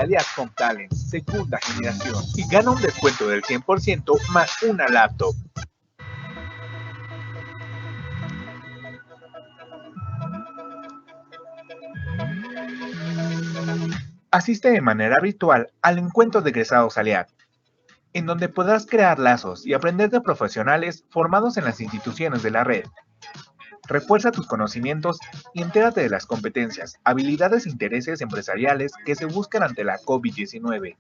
Alias con Talent, segunda generación, y gana un descuento del 100% más una laptop. Asiste de manera virtual al encuentro de egresados Aliad, en donde podrás crear lazos y aprender de profesionales formados en las instituciones de la red. Refuerza tus conocimientos y entérate de las competencias, habilidades e intereses empresariales que se buscan ante la COVID-19.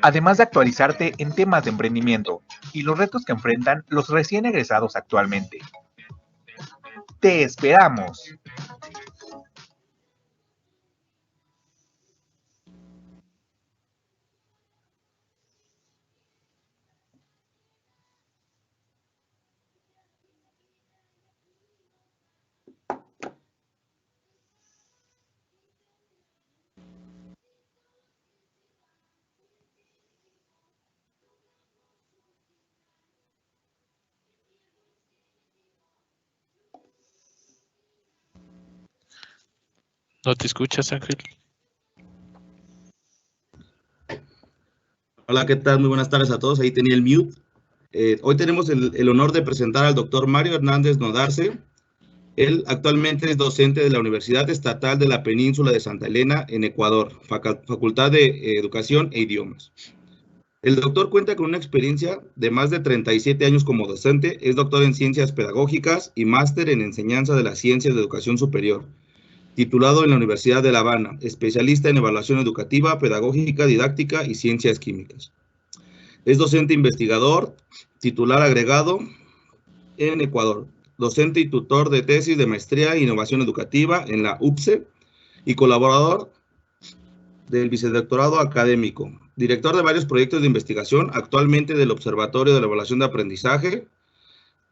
Además de actualizarte en temas de emprendimiento y los retos que enfrentan los recién egresados actualmente. ¡Te esperamos! ¿No te escuchas, Ángel? Hola, ¿qué tal? Muy buenas tardes a todos. Ahí tenía el mute. Hoy tenemos el honor de presentar al doctor Mario Hernández Nodarce. Él actualmente es docente de la Universidad Estatal de la Península de Santa Elena en Ecuador, Facultad de Educación e Idiomas. El doctor cuenta con una experiencia de más de 37 años como docente, es doctor en Ciencias Pedagógicas y máster en Enseñanza de las Ciencias de Educación Superior, titulado en la Universidad de La Habana, especialista en Evaluación Educativa, Pedagógica, Didáctica y Ciencias Químicas. Es docente investigador, titular agregado en Ecuador, docente y tutor de tesis de maestría e innovación educativa en la UPCE y colaborador del vicedoctorado académico, director de varios proyectos de investigación, actualmente del Observatorio de la Evaluación de Aprendizaje.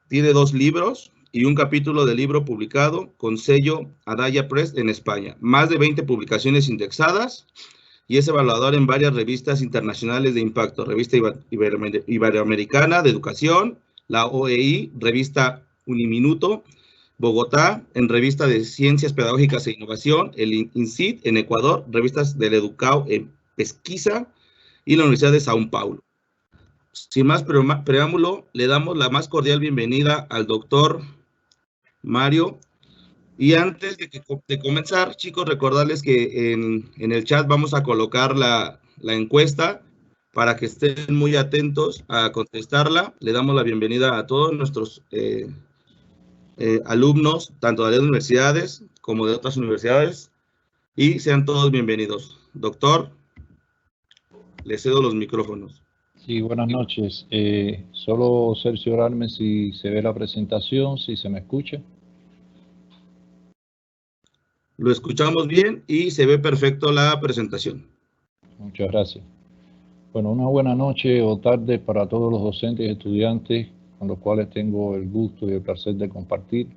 Tiene 2 libros y un capítulo de libro publicado con sello Adaya Press en España, más de 20 publicaciones indexadas, y es evaluador en varias revistas internacionales de impacto, Revista Iberoamericana de Educación, la OEI, Revista Uniminuto, Bogotá, en Revista de Ciencias Pedagógicas e Innovación, el INCID en Ecuador, revistas del Educao en Pesquisa y la Universidad de Sao Paulo. Sin más preámbulo, le damos la más cordial bienvenida al doctor Mario. Y antes de comenzar, chicos, recordarles que en el chat vamos a colocar la encuesta para que estén muy atentos a contestarla. Le damos la bienvenida a todos nuestros alumnos, tanto de las universidades como de otras universidades, y sean todos bienvenidos. Doctor, le cedo los micrófonos. Sí, buenas noches. Solo cerciorarme si se ve la presentación, si se me escucha. Lo escuchamos bien y se ve perfecto la presentación. Muchas gracias. Bueno, una buena noche o tarde para todos los docentes y estudiantes con los cuales tengo el gusto y el placer de compartir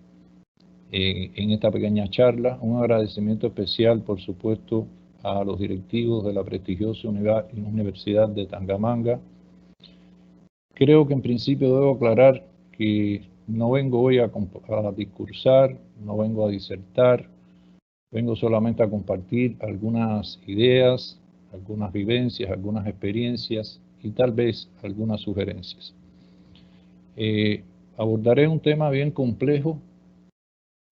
en esta pequeña charla. Un agradecimiento especial, por supuesto, a los directivos de la prestigiosa Universidad de Tangamanga. Creo que en principio debo aclarar que no vengo hoy a discursar, no vengo a disertar, vengo solamente a compartir algunas ideas, algunas vivencias, algunas experiencias y tal vez algunas sugerencias. Abordaré un tema bien complejo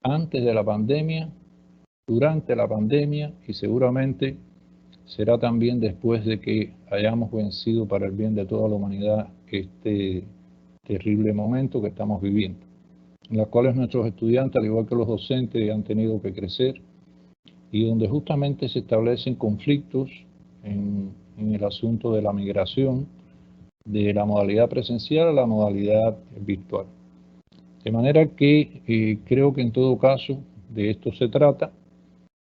antes de la pandemia, durante la pandemia y seguramente será también después de que hayamos vencido para el bien de toda la humanidad este terrible momento que estamos viviendo, en los cuales nuestros estudiantes, al igual que los docentes, han tenido que crecer y donde justamente se establecen conflictos en el asunto de la migración de la modalidad presencial a la modalidad virtual. De manera que creo que en todo caso de esto se trata.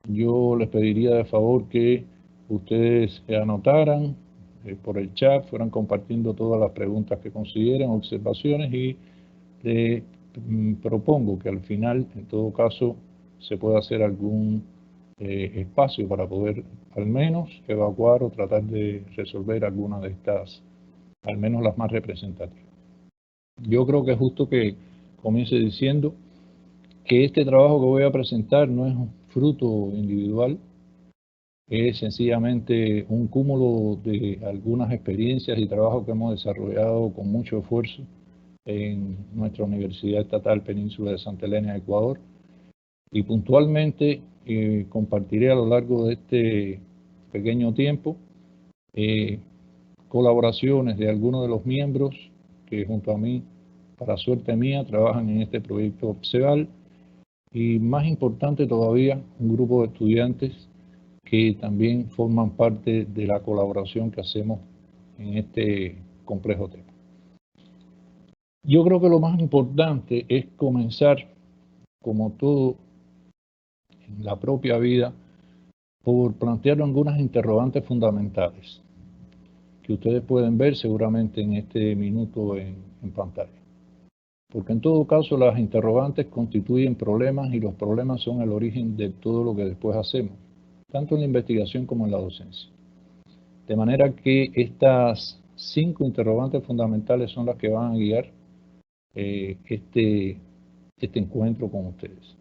Yo les pediría de favor que ustedes anotaran por el chat, fueran compartiendo todas las preguntas que consideren, observaciones, y les propongo que al final, en todo caso, se pueda hacer algún espacio para poder al menos evacuar o tratar de resolver algunas de estas, al menos las más representativas. Yo creo que es justo que comience diciendo que este trabajo que voy a presentar no es un fruto individual, es sencillamente un cúmulo de algunas experiencias y trabajos que hemos desarrollado con mucho esfuerzo en nuestra Universidad Estatal Península de Santa Elena, Ecuador, y puntualmente compartiré a lo largo de este pequeño tiempo colaboraciones de algunos de los miembros que junto a mí, para suerte mía, trabajan en este proyecto OPSEVAL, y más importante todavía, un grupo de estudiantes que también forman parte de la colaboración que hacemos en este complejo tema. Yo creo que lo más importante es comenzar, como todo en la propia vida, por plantear algunas interrogantes fundamentales que ustedes pueden ver seguramente en este minuto en pantalla. Porque en todo caso las interrogantes constituyen problemas y los problemas son el origen de todo lo que después hacemos, tanto en la investigación como en la docencia. De manera que estas 5 interrogantes fundamentales son las que van a guiar este encuentro con ustedes.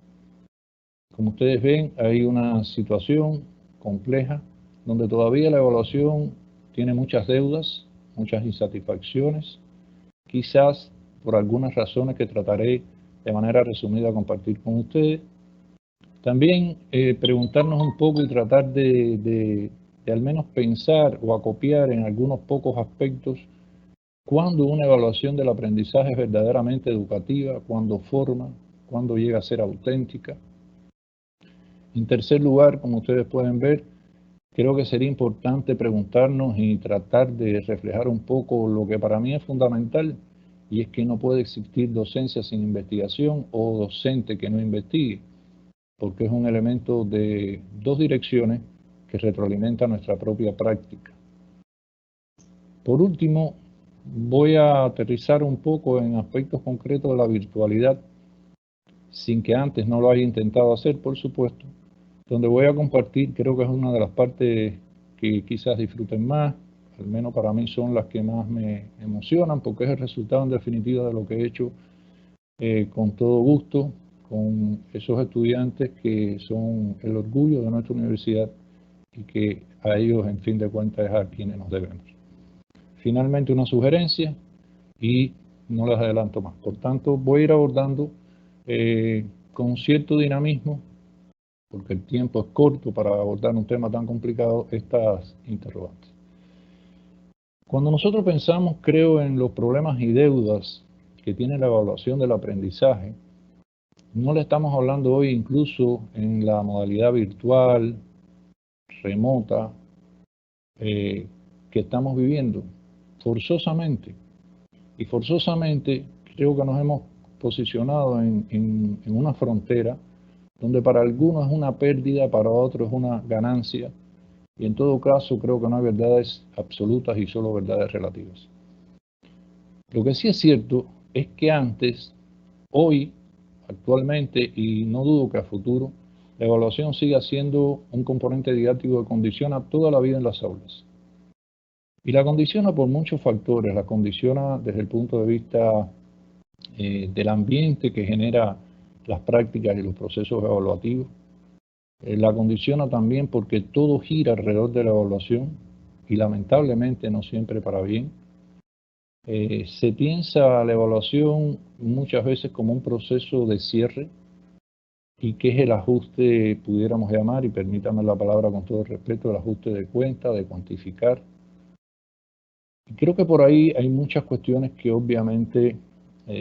Como ustedes ven, hay una situación compleja donde todavía la evaluación tiene muchas deudas, muchas insatisfacciones, quizás por algunas razones que trataré de manera resumida compartir con ustedes. También preguntarnos un poco y tratar de al menos pensar o acopiar en algunos pocos aspectos cuándo una evaluación del aprendizaje es verdaderamente educativa, cuándo forma, cuándo llega a ser auténtica. En tercer lugar, como ustedes pueden ver, creo que sería importante preguntarnos y tratar de reflejar un poco lo que para mí es fundamental, y es que no puede existir docencia sin investigación o docente que no investigue, porque es un elemento de 2 direcciones que retroalimenta nuestra propia práctica. Por último, voy a aterrizar un poco en aspectos concretos de la virtualidad, sin que antes no lo haya intentado hacer, por supuesto, donde voy a compartir, creo que es una de las partes que quizás disfruten más, al menos para mí son las que más me emocionan, porque es el resultado en definitiva de lo que he hecho con todo gusto, con esos estudiantes que son el orgullo de nuestra universidad y que a ellos, en fin de cuentas, es a quienes nos debemos. Finalmente, una sugerencia, y no les adelanto más. Por tanto, voy a ir abordando con cierto dinamismo, porque el tiempo es corto para abordar un tema tan complicado, estas interrogantes. Cuando nosotros pensamos, creo, en los problemas y deudas que tiene la evaluación del aprendizaje, no le estamos hablando hoy incluso en la modalidad virtual, remota, que estamos viviendo, forzosamente. Y forzosamente creo que nos hemos posicionado en una frontera donde para algunos es una pérdida, para otros es una ganancia, y en todo caso creo que no hay verdades absolutas y solo verdades relativas. Lo que sí es cierto es que antes, hoy, actualmente, y no dudo que a futuro, la evaluación siga siendo un componente didáctico que condiciona toda la vida en las aulas. Y la condiciona por muchos factores, la condiciona desde el punto de vista del ambiente que genera las prácticas y los procesos evaluativos. La condiciona también porque todo gira alrededor de la evaluación y lamentablemente no siempre para bien. Se piensa la evaluación muchas veces como un proceso de cierre y que es el ajuste, pudiéramos llamar, y permítame la palabra con todo respeto, el ajuste de cuenta, de cuantificar. Y creo que por ahí hay muchas cuestiones que obviamente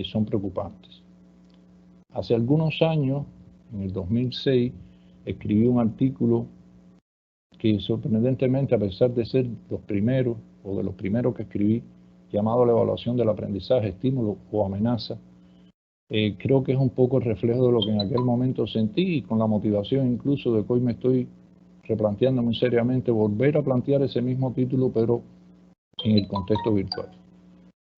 son preocupantes. Hace algunos años, en el 2006, escribí un artículo que sorprendentemente, a pesar de ser los primeros o de los primeros que escribí, llamado La evaluación del aprendizaje, estímulo o amenaza, creo que es un poco el reflejo de lo que en aquel momento sentí, y con la motivación incluso de que hoy me estoy replanteando muy seriamente volver a plantear ese mismo título, pero en el contexto virtual.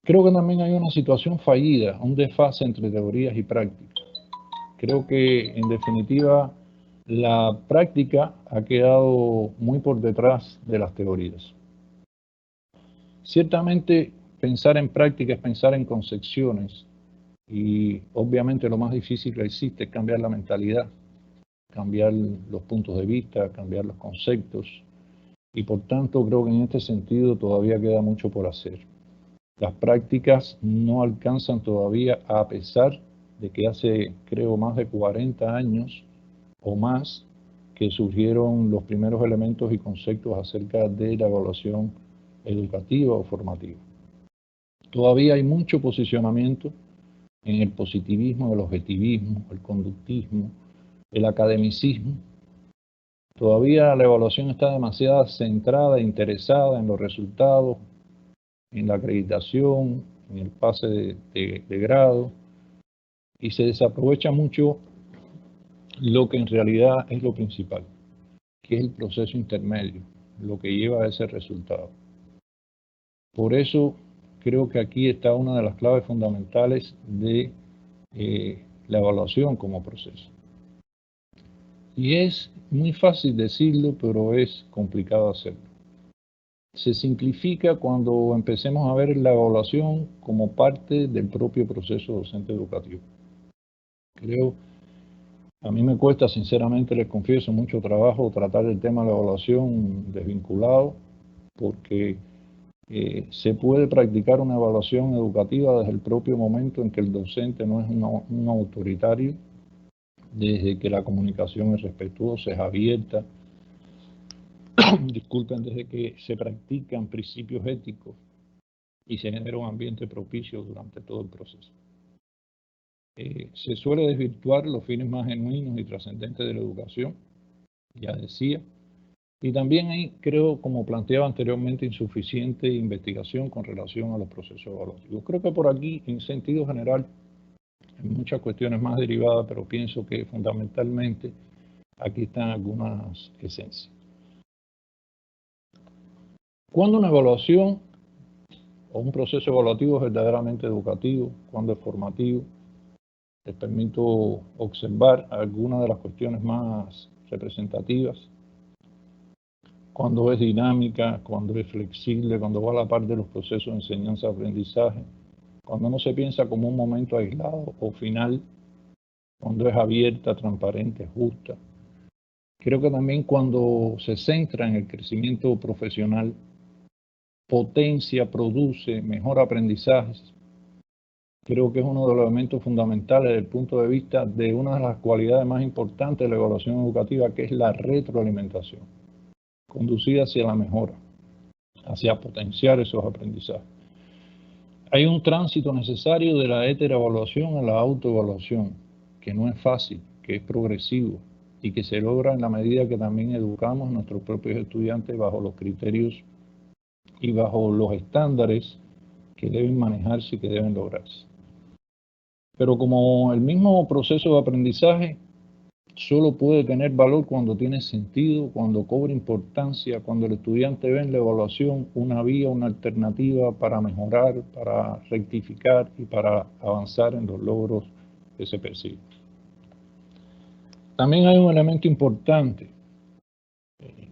Creo que también hay una situación fallida, un desfase entre teorías y prácticas. Creo que, en definitiva, la práctica ha quedado muy por detrás de las teorías. Ciertamente, pensar en práctica es pensar en concepciones, y obviamente lo más difícil que existe es cambiar la mentalidad, cambiar los puntos de vista, cambiar los conceptos, y por tanto creo que en este sentido todavía queda mucho por hacer. Las prácticas no alcanzan todavía, a pesar de que hace, creo, más de 40 años o más que surgieron los primeros elementos y conceptos acerca de la evaluación educativa o formativa. Todavía hay mucho posicionamiento en el positivismo, el objetivismo, el conductismo, el academicismo. Todavía la evaluación está demasiado centrada e interesada en los resultados, en la acreditación, en el pase de grado, y se desaprovecha mucho lo que en realidad es lo principal, que es el proceso intermedio, lo que lleva a ese resultado. Por eso creo que aquí está una de las claves fundamentales de la evaluación como proceso. Y es muy fácil decirlo, pero es complicado hacerlo. Se simplifica cuando empecemos a ver la evaluación como parte del propio proceso docente educativo. Creo, a mí me cuesta, sinceramente les confieso, mucho trabajo tratar el tema de la evaluación desvinculado, porque se puede practicar una evaluación educativa desde el propio momento en que el docente no es un autoritario, desde que la comunicación es respetuosa, es abierta, disculpen, desde que se practican principios éticos y se genera un ambiente propicio durante todo el proceso. Se suele desvirtuar los fines más genuinos y trascendentes de la educación, ya decía, y también hay, creo, como planteaba anteriormente, insuficiente investigación con relación a los procesos evaluativos. Creo que por aquí, en sentido general, hay muchas cuestiones más derivadas, pero pienso que fundamentalmente aquí están algunas esencias. Cuando una evaluación o un proceso evaluativo es verdaderamente educativo, cuando es formativo, les permito observar algunas de las cuestiones más representativas. Cuando es dinámica, cuando es flexible, cuando va a la par de los procesos de enseñanza-aprendizaje, cuando no se piensa como un momento aislado o final, cuando es abierta, transparente, justa. Creo que también cuando se centra en el crecimiento profesional, potencia, produce, mejora aprendizajes. Creo que es uno de los elementos fundamentales desde el punto de vista de una de las cualidades más importantes de la evaluación educativa, que es la retroalimentación, conducida hacia la mejora, hacia potenciar esos aprendizajes. Hay un tránsito necesario de la heteroevaluación a la autoevaluación, que no es fácil, que es progresivo y que se logra en la medida que también educamos a nuestros propios estudiantes bajo los criterios y bajo los estándares que deben manejarse y que deben lograrse. Pero como el mismo proceso de aprendizaje solo puede tener valor cuando tiene sentido, cuando cobra importancia, cuando el estudiante ve en la evaluación una vía, una alternativa para mejorar, para rectificar y para avanzar en los logros que se persiguen. También hay un elemento importante.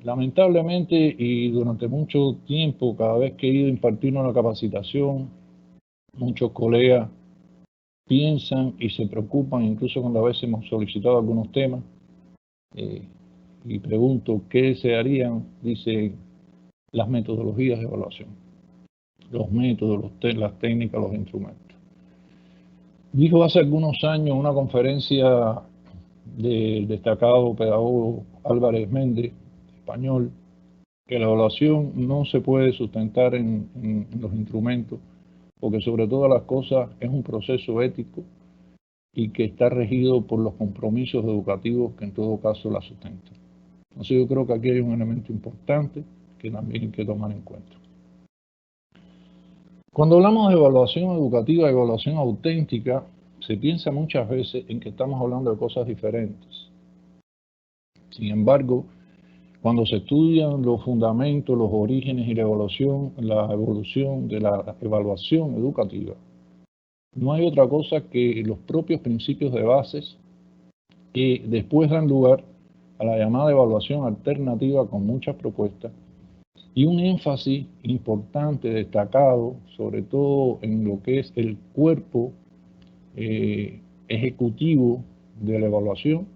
Lamentablemente, y durante mucho tiempo, cada vez que he ido a impartir una capacitación, muchos colegas piensan y se preocupan, incluso cuando a veces hemos solicitado algunos temas, y pregunto qué se harían, dice, las metodologías de evaluación, los métodos, las técnicas, los instrumentos. Dijo hace algunos años en una conferencia del destacado pedagogo Álvarez Méndez, español, que la evaluación no se puede sustentar en los instrumentos, porque sobre todas las cosas es un proceso ético y que está regido por los compromisos educativos que en todo caso la sustentan. Entonces yo creo que aquí hay un elemento importante que también hay que tomar en cuenta. Cuando hablamos de evaluación educativa, evaluación auténtica, se piensa muchas veces en que estamos hablando de cosas diferentes. Sin embargo, cuando se estudian los fundamentos, los orígenes y la evolución de la evaluación educativa, no hay otra cosa que los propios principios de bases que después dan lugar a la llamada evaluación alternativa con muchas propuestas y un énfasis importante, destacado, sobre todo en lo que es el cuerpo ejecutivo de la evaluación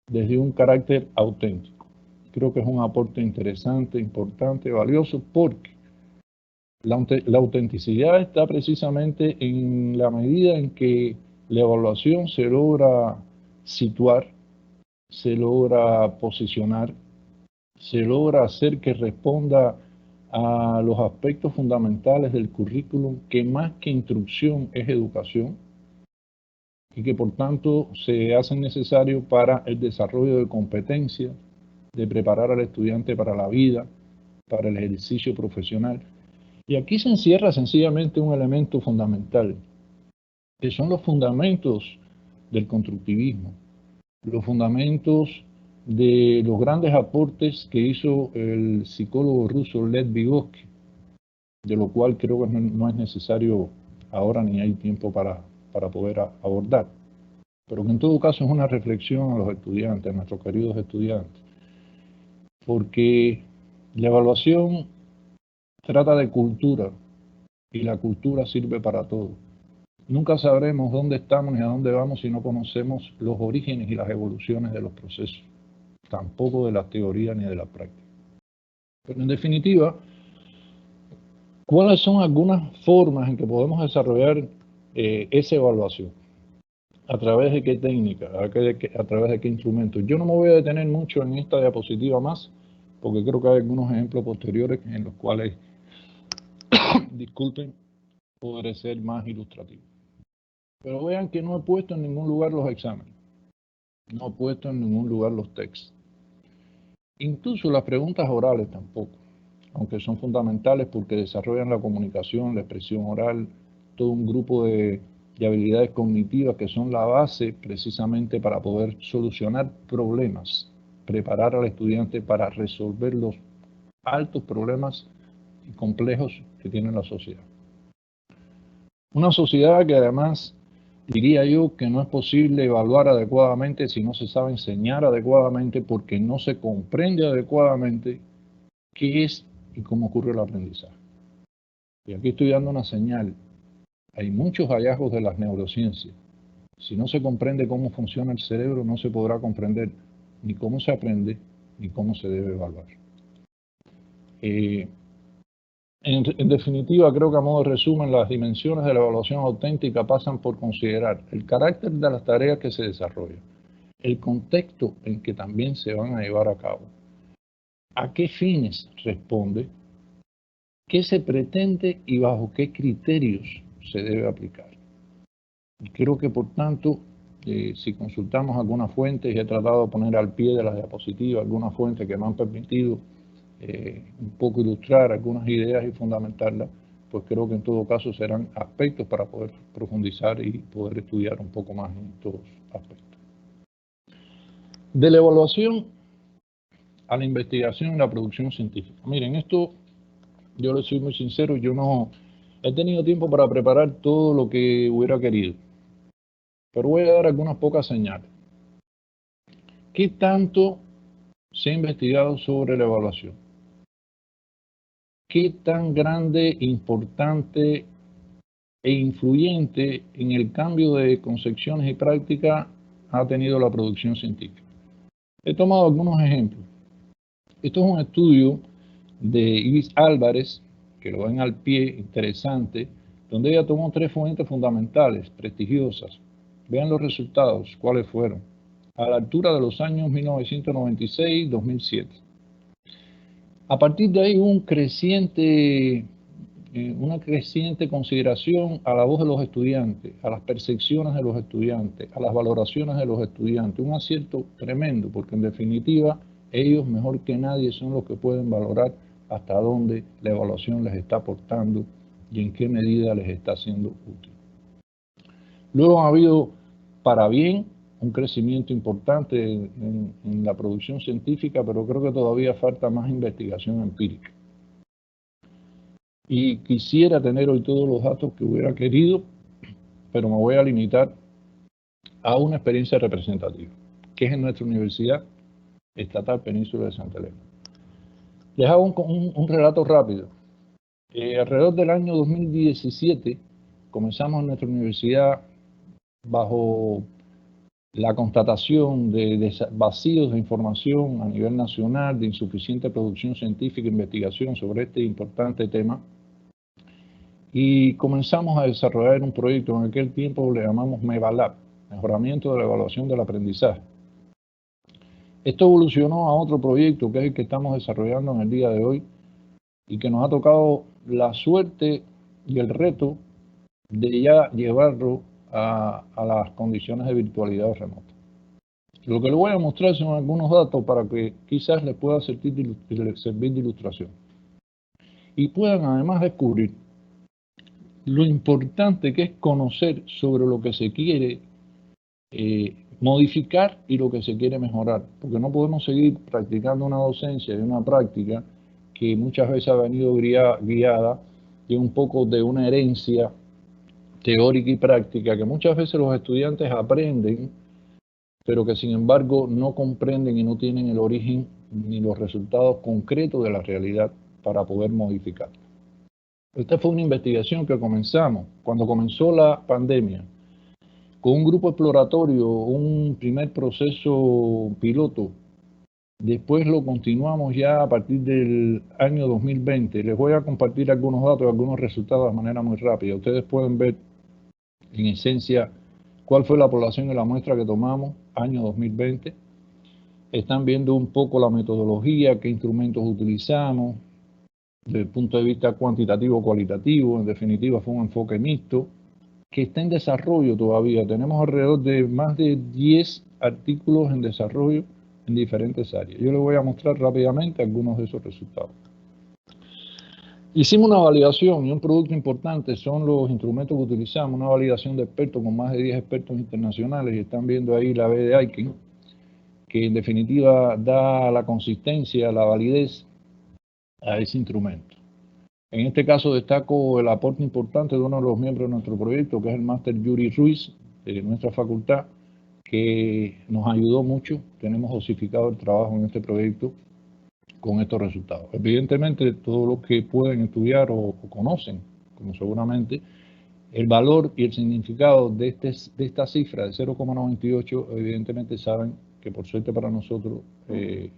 desde un carácter auténtico. creo que es un aporte interesante, importante, valioso, porque la autenticidad está precisamente en la medida en que la evaluación se logra situar, se logra posicionar, se logra hacer que responda a los aspectos fundamentales del currículum, que más que instrucción es educación, y que por tanto se hacen necesarios para el desarrollo de competencias, de preparar al estudiante para la vida, para el ejercicio profesional. Y aquí se encierra sencillamente un elemento fundamental, que son los fundamentos del constructivismo, los fundamentos de los grandes aportes que hizo el psicólogo ruso Lev Vygotsky, de lo cual creo que no es necesario ahora ni hay tiempo para poder abordar, pero que en todo caso es una reflexión a los estudiantes, a nuestros queridos estudiantes, porque la evaluación trata de cultura y la cultura sirve para todo. Nunca sabremos dónde estamos ni a dónde vamos si no conocemos los orígenes y las evoluciones de los procesos, tampoco de la teoría ni de la práctica. Pero en definitiva, ¿cuáles son algunas formas en que podemos desarrollar esa evaluación? ¿A través de qué técnica? ¿A través de qué instrumentos? Yo no me voy a detener mucho en esta diapositiva más, porque creo que hay algunos ejemplos posteriores en los cuales, disculpen, podré ser más ilustrativo. Pero vean que no he puesto en ningún lugar los exámenes, no he puesto en ningún lugar los textos. Incluso las preguntas orales tampoco, aunque son fundamentales porque desarrollan la comunicación, la expresión oral, todo un grupo de habilidades cognitivas que son la base precisamente para poder solucionar problemas, preparar al estudiante para resolver los altos problemas y complejos que tiene la sociedad. Una sociedad que además diría yo que no es posible evaluar adecuadamente si no se sabe enseñar adecuadamente, porque no se comprende adecuadamente qué es y cómo ocurre el aprendizaje. Y aquí estoy dando una señal. Hay muchos hallazgos de las neurociencias. Si no se comprende cómo funciona el cerebro, no se podrá comprender ni cómo se aprende ni cómo se debe evaluar. En definitiva, creo que a modo de resumen, las dimensiones de la evaluación auténtica pasan por considerar el carácter de las tareas que se desarrollan, el contexto en que también se van a llevar a cabo, a qué fines responde, qué se pretende y bajo qué criterios se debe aplicar. Y creo que, por tanto, si consultamos algunas fuentes, y he tratado de poner al pie de la diapositiva algunas fuentes que me han permitido un poco ilustrar algunas ideas y fundamentarlas, pues creo que en todo caso serán aspectos para poder profundizar y poder estudiar un poco más en estos aspectos. De la evaluación a la investigación y la producción científica. Miren, esto yo les soy muy sincero, yo no he tenido tiempo para preparar todo lo que hubiera querido, pero voy a dar algunas pocas señales. ¿Qué tanto se ha investigado sobre la evaluación? ¿Qué tan grande, importante e influyente en el cambio de concepciones y prácticas ha tenido la producción científica? He tomado algunos ejemplos. Esto es un estudio de Iris Álvarez, que lo ven al pie, interesante, donde ella tomó 3 fuentes fundamentales, prestigiosas. Vean los resultados, cuáles fueron, a la altura de los años 1996-2007. A partir de ahí hubo una creciente consideración a la voz de los estudiantes, a las percepciones de los estudiantes, a las valoraciones de los estudiantes. Un acierto tremendo, porque en definitiva ellos mejor que nadie son los que pueden valorar hasta dónde la evaluación les está aportando y en qué medida les está siendo útil. Luego ha habido, para bien, un crecimiento importante en la producción científica, pero creo que todavía falta más investigación empírica. Y quisiera tener hoy todos los datos que hubiera querido, pero me voy a limitar a una experiencia representativa, que es en nuestra Universidad Estatal Península de Santa Elena. Les hago un relato rápido. Alrededor del año 2017 comenzamos en nuestra universidad bajo la constatación de vacíos de información a nivel nacional, de insuficiente producción científica e investigación sobre este importante tema. Y comenzamos a desarrollar un proyecto, en aquel tiempo le llamamos MEVALAB, Mejoramiento de la Evaluación del Aprendizaje. Esto evolucionó a otro proyecto que es el que estamos desarrollando en el día de hoy y que nos ha tocado la suerte y el reto de ya llevarlo a las condiciones de virtualidad remota. Lo que les voy a mostrar son algunos datos para que quizás les pueda servir de ilustración y puedan además descubrir lo importante que es conocer sobre lo que se quiere modificar y lo que se quiere mejorar, porque no podemos seguir practicando una docencia y una práctica que muchas veces ha venido guiada de un poco de una herencia teórica y práctica que muchas veces los estudiantes aprenden, pero que sin embargo no comprenden y no tienen el origen ni los resultados concretos de la realidad para poder modificar. Esta fue una investigación que comenzamos cuando comenzó la pandemia, con un grupo exploratorio, un primer proceso piloto. Después lo continuamos ya a partir del año 2020. Les voy a compartir algunos datos, algunos resultados de manera muy rápida. Ustedes pueden ver en esencia cuál fue la población de la muestra que tomamos, año 2020. Están viendo un poco la metodología, qué instrumentos utilizamos, desde el punto de vista cuantitativo o cualitativo. En definitiva fue un enfoque mixto que está en desarrollo todavía. Tenemos alrededor de más de 10 artículos en desarrollo en diferentes áreas. Yo les voy a mostrar rápidamente algunos de esos resultados. Hicimos una validación y un producto importante son los instrumentos que utilizamos, una validación de expertos con más de 10 expertos internacionales, y están viendo ahí la B de Aiken, que en definitiva da la consistencia, la validez a ese instrumento. En este caso destaco el aporte importante de uno de los miembros de nuestro proyecto, que es el máster Yuri Ruiz, de nuestra facultad, que nos ayudó mucho. Tenemos dosificado el trabajo en este proyecto con estos resultados. Evidentemente, todos los que pueden estudiar o conocen, como seguramente, el valor y el significado de esta cifra de 0,98, evidentemente saben que por suerte para nosotros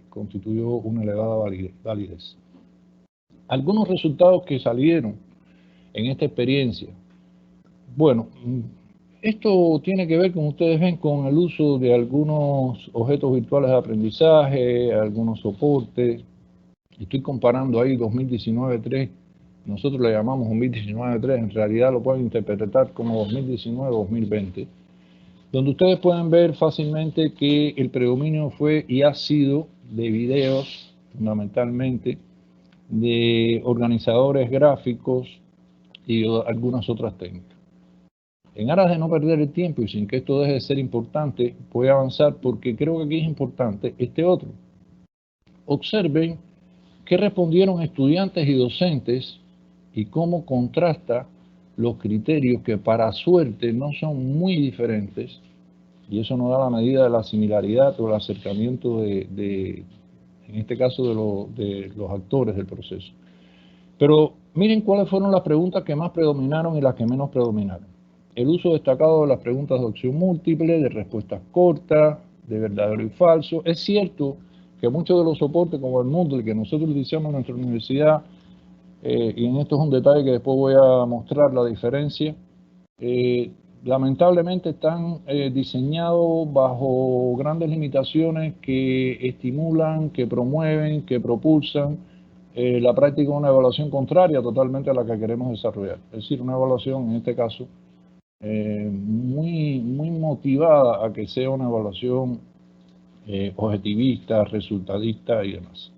constituyó una elevada validez. Algunos resultados que salieron en esta experiencia. Bueno, esto tiene que ver, como ustedes ven, con el uso de algunos objetos virtuales de aprendizaje, algunos soportes. Estoy comparando ahí 2019-3, nosotros le llamamos 2019-3, en realidad lo pueden interpretar como 2019-2020, donde ustedes pueden ver fácilmente que el predominio fue y ha sido de videos, fundamentalmente, de organizadores gráficos y algunas otras técnicas. En aras de no perder el tiempo y sin que esto deje de ser importante, voy a avanzar porque creo que aquí es importante este otro. Observen qué respondieron estudiantes y docentes y cómo contrasta los criterios que para suerte no son muy diferentes, y eso nos da la medida de la similaridad o el acercamiento en este caso de los actores del proceso. Pero miren cuáles fueron las preguntas que más predominaron y las que menos predominaron. El uso destacado de las preguntas de opción múltiple, de respuestas cortas, de verdadero y falso. Es cierto que muchos de los soportes como el Moodle que nosotros utilizamos en nuestra universidad, y en esto es un detalle que después voy a mostrar la diferencia, lamentablemente están diseñados bajo grandes limitaciones que estimulan, que promueven, que propulsan la práctica de una evaluación contraria totalmente a la que queremos desarrollar. Es decir, una evaluación, en este caso, muy motivada a que sea una evaluación objetivista, resultadista y demás.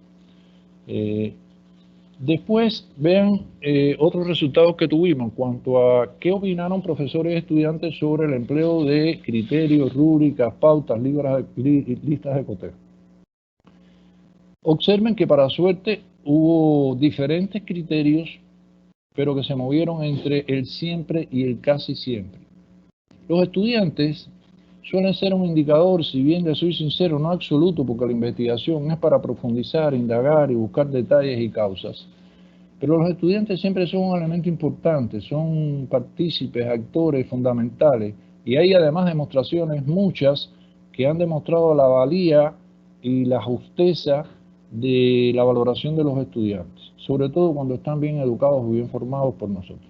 Después vean otros resultados que tuvimos en cuanto a qué opinaron profesores y estudiantes sobre el empleo de criterios, rúbricas, pautas, listas de cotejo. Observen que para suerte hubo diferentes criterios, pero que se movieron entre el siempre y el casi siempre. Los estudiantes suelen ser un indicador, si bien de soy sincero, no absoluto, porque la investigación es para profundizar, indagar y buscar detalles y causas. Pero los estudiantes siempre son un elemento importante, son partícipes, actores fundamentales, y hay además demostraciones, muchas, que han demostrado la valía y la justeza de la valoración de los estudiantes, sobre todo cuando están bien educados y bien formados por nosotros.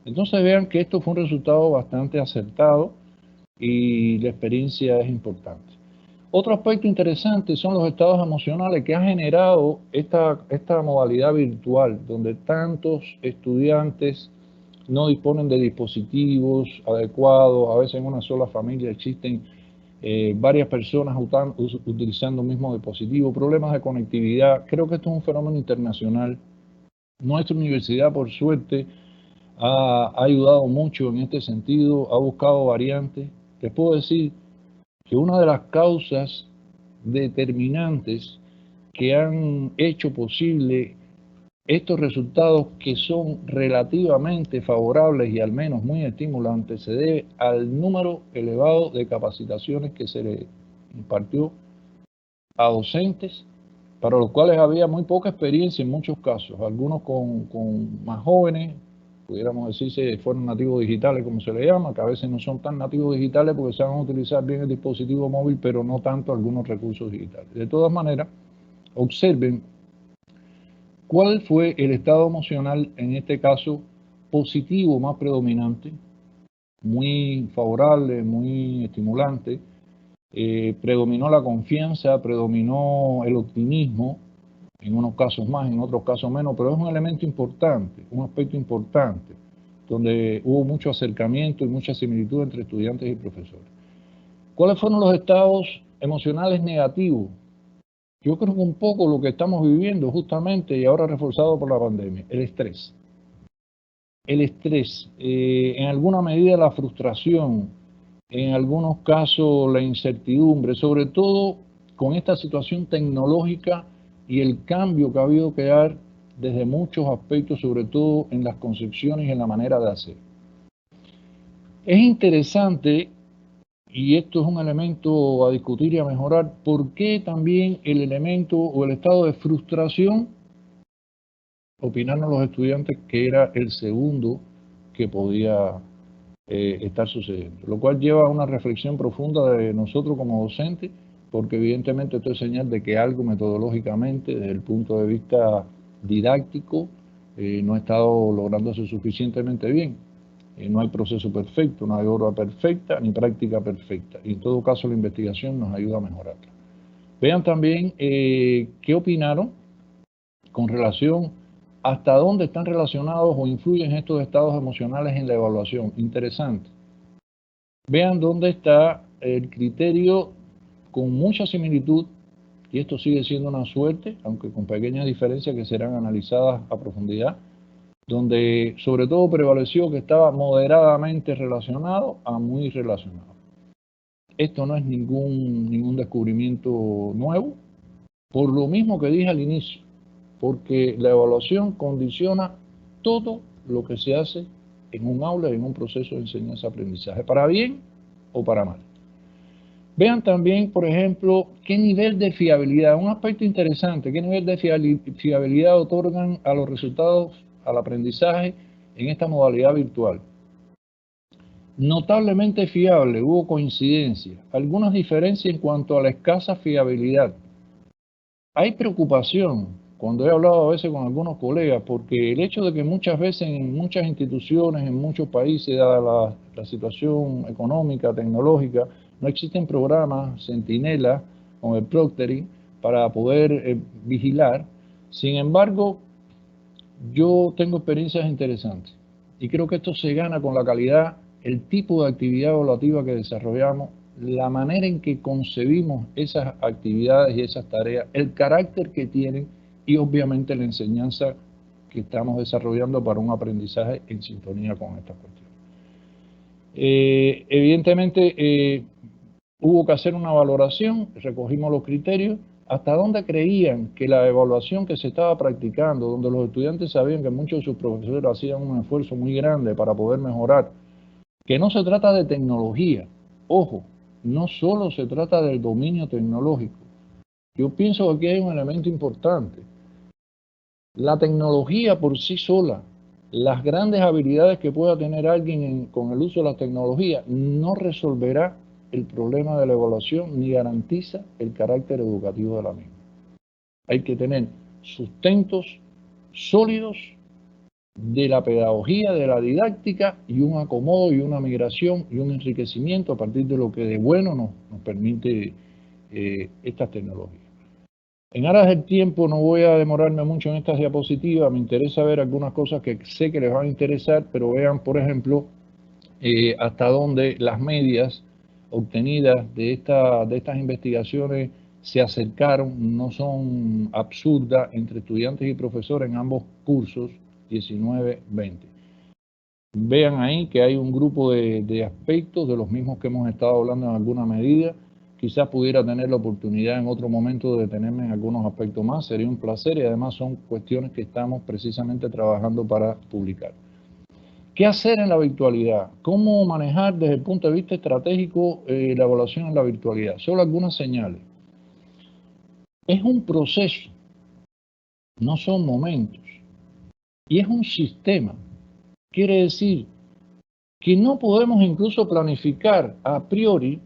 Entonces vean que esto fue un resultado bastante acertado y la experiencia es importante. Otro aspecto interesante son los estados emocionales que ha generado esta modalidad virtual, donde tantos estudiantes no disponen de dispositivos adecuados. A veces en una sola familia existen varias personas utilizando el mismo dispositivo, problemas de conectividad. Creo que esto es un fenómeno internacional. Nuestra universidad, por suerte, ha ayudado mucho en este sentido, ha buscado variantes. Les puedo decir que una de las causas determinantes que han hecho posible estos resultados, que son relativamente favorables y al menos muy estimulantes, se debe al número elevado de capacitaciones que se le impartió a docentes, para los cuales había muy poca experiencia en muchos casos, algunos con más jóvenes, pudiéramos decirse, fueron nativos digitales, como se le llama, que a veces no son tan nativos digitales porque saben utilizar bien el dispositivo móvil, pero no tanto algunos recursos digitales. De todas maneras, observen cuál fue el estado emocional, en este caso, positivo más predominante, muy favorable, muy estimulante. Predominó la confianza, predominó el optimismo, en unos casos más, en otros casos menos, pero es un elemento importante, un aspecto importante, donde hubo mucho acercamiento y mucha similitud entre estudiantes y profesores. ¿Cuáles fueron los estados emocionales negativos? Yo creo que un poco lo que estamos viviendo justamente y ahora reforzado por la pandemia, el estrés. El estrés, en alguna medida la frustración, en algunos casos la incertidumbre, sobre todo con esta situación tecnológica y el cambio que ha habido que dar desde muchos aspectos, sobre todo en las concepciones y en la manera de hacer. Es interesante, y esto es un elemento a discutir y a mejorar, por qué también el elemento o el estado de frustración, opinaron los estudiantes que era el segundo que podía estar sucediendo, lo cual lleva a una reflexión profunda de nosotros como docentes, porque evidentemente esto es señal de que algo metodológicamente, desde el punto de vista didáctico, no ha estado lográndose suficientemente bien. No hay proceso perfecto, no hay obra perfecta, ni práctica perfecta, y en todo caso la investigación nos ayuda a mejorarla. Vean también qué opinaron con relación hasta dónde están relacionados o influyen estos estados emocionales en la evaluación. Interesante. Vean dónde está el criterio con mucha similitud, y esto sigue siendo una suerte, aunque con pequeñas diferencias que serán analizadas a profundidad, donde sobre todo prevaleció que estaba moderadamente relacionado a muy relacionado. Esto no es ningún descubrimiento nuevo, por lo mismo que dije al inicio, porque la evaluación condiciona todo lo que se hace en un aula y en un proceso de enseñanza-aprendizaje, para bien o para mal. Vean también, por ejemplo, qué nivel de fiabilidad, un aspecto interesante, qué nivel de fiabilidad otorgan a los resultados, al aprendizaje en esta modalidad virtual. Notablemente fiable, hubo coincidencia, algunas diferencias en cuanto a la escasa fiabilidad. Hay preocupación, cuando he hablado a veces con algunos colegas, porque el hecho de que muchas veces en muchas instituciones, en muchos países, dada la situación económica, tecnológica, no existen programas centinela con el proctoring para poder vigilar. Sin embargo, yo tengo experiencias interesantes y creo que esto se gana con la calidad, el tipo de actividad evaluativa que desarrollamos, la manera en que concebimos esas actividades y esas tareas, el carácter que tienen y obviamente la enseñanza que estamos desarrollando para un aprendizaje en sintonía con estas cuestiones. Evidentemente hubo que hacer una valoración, recogimos los criterios, hasta dónde creían que la evaluación que se estaba practicando, donde los estudiantes sabían que muchos de sus profesores hacían un esfuerzo muy grande para poder mejorar, que no se trata de tecnología, ojo, no solo se trata del dominio tecnológico. Yo pienso que aquí hay un elemento importante. La tecnología por sí sola, las grandes habilidades que pueda tener alguien con el uso de la tecnología, no resolverá el problema de la evaluación ni garantiza el carácter educativo de la misma. Hay que tener sustentos sólidos de la pedagogía, de la didáctica y un acomodo y una migración y un enriquecimiento a partir de lo que de bueno nos permite estas tecnologías. En aras del tiempo no voy a demorarme mucho en estas diapositivas, me interesa ver algunas cosas que sé que les van a interesar, pero vean, por ejemplo, hasta dónde las medias obtenidas de estas investigaciones se acercaron, no son absurdas entre estudiantes y profesores en ambos cursos 19-20. Vean ahí que hay un grupo de aspectos de los mismos que hemos estado hablando en alguna medida. Quizás pudiera tener la oportunidad en otro momento de detenerme en algunos aspectos más, sería un placer y además son cuestiones que estamos precisamente trabajando para publicar. ¿Qué hacer en la virtualidad? ¿Cómo manejar desde el punto de vista estratégico la evaluación en la virtualidad? Solo algunas señales. Es un proceso, no son momentos, y es un sistema. Quiere decir que no podemos incluso planificar a priori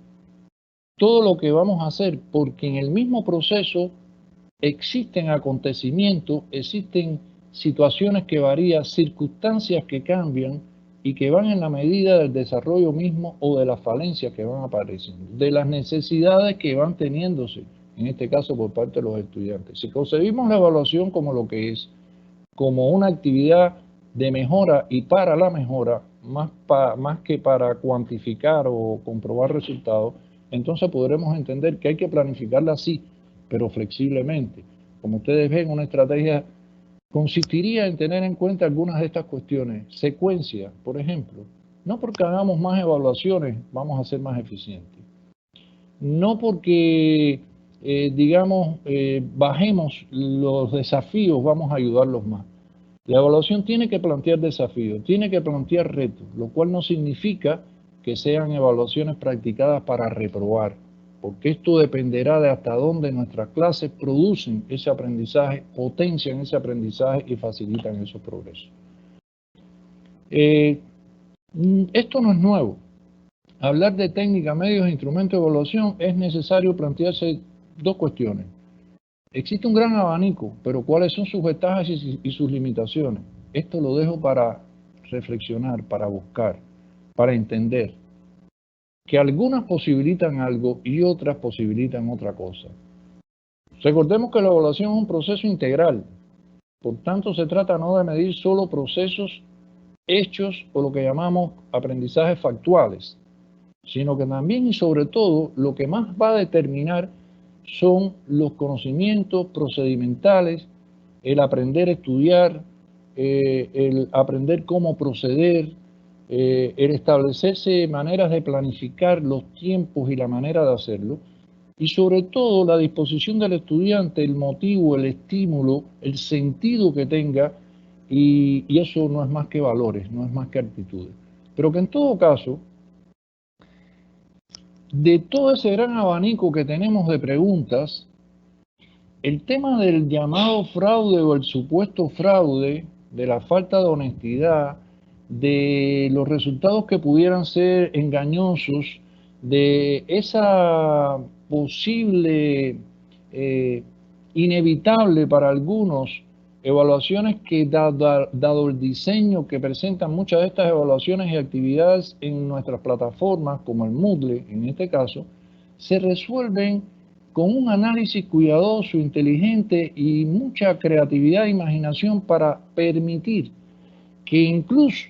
todo lo que vamos a hacer, porque en el mismo proceso existen acontecimientos, existen situaciones que varían, circunstancias que cambian y que van en la medida del desarrollo mismo o de las falencias que van apareciendo, de las necesidades que van teniéndose, en este caso por parte de los estudiantes. Si concebimos la evaluación como lo que es, como una actividad de mejora y para la mejora, más que para cuantificar o comprobar resultados, entonces podremos entender que hay que planificarla así, pero flexiblemente. Como ustedes ven, una estrategia consistiría en tener en cuenta algunas de estas cuestiones. Secuencia, por ejemplo. No porque hagamos más evaluaciones vamos a ser más eficientes. No porque, bajemos los desafíos vamos a ayudarlos más. La evaluación tiene que plantear desafíos, tiene que plantear retos, lo cual no significa que sean evaluaciones practicadas para reprobar, porque esto dependerá de hasta dónde nuestras clases producen ese aprendizaje, potencian ese aprendizaje y facilitan esos progresos. Esto no es nuevo. Hablar de técnica, medios e instrumentos de evaluación es necesario plantearse dos cuestiones. Existe un gran abanico, pero ¿cuáles son sus ventajas y sus limitaciones? Esto lo dejo para reflexionar, para buscar, para entender que algunas posibilitan algo y otras posibilitan otra cosa. Recordemos que la evaluación es un proceso integral, por tanto se trata no de medir solo procesos hechos o lo que llamamos aprendizajes factuales, sino que también y sobre todo lo que más va a determinar son los conocimientos procedimentales, el aprender a estudiar, el aprender cómo proceder, el establecerse maneras de planificar los tiempos y la manera de hacerlo, y sobre todo la disposición del estudiante, el motivo, el estímulo, el sentido que tenga, y eso no es más que valores, no es más que actitudes. Pero que en todo caso, de todo ese gran abanico que tenemos de preguntas, el tema del llamado fraude o el supuesto fraude, de la falta de honestidad, de los resultados que pudieran ser engañosos, de esa posible, inevitable para algunos, evaluaciones que dado el diseño que presentan muchas de estas evaluaciones y actividades en nuestras plataformas, como el Moodle en este caso, se resuelven con un análisis cuidadoso, inteligente y mucha creatividad e imaginación para permitir que incluso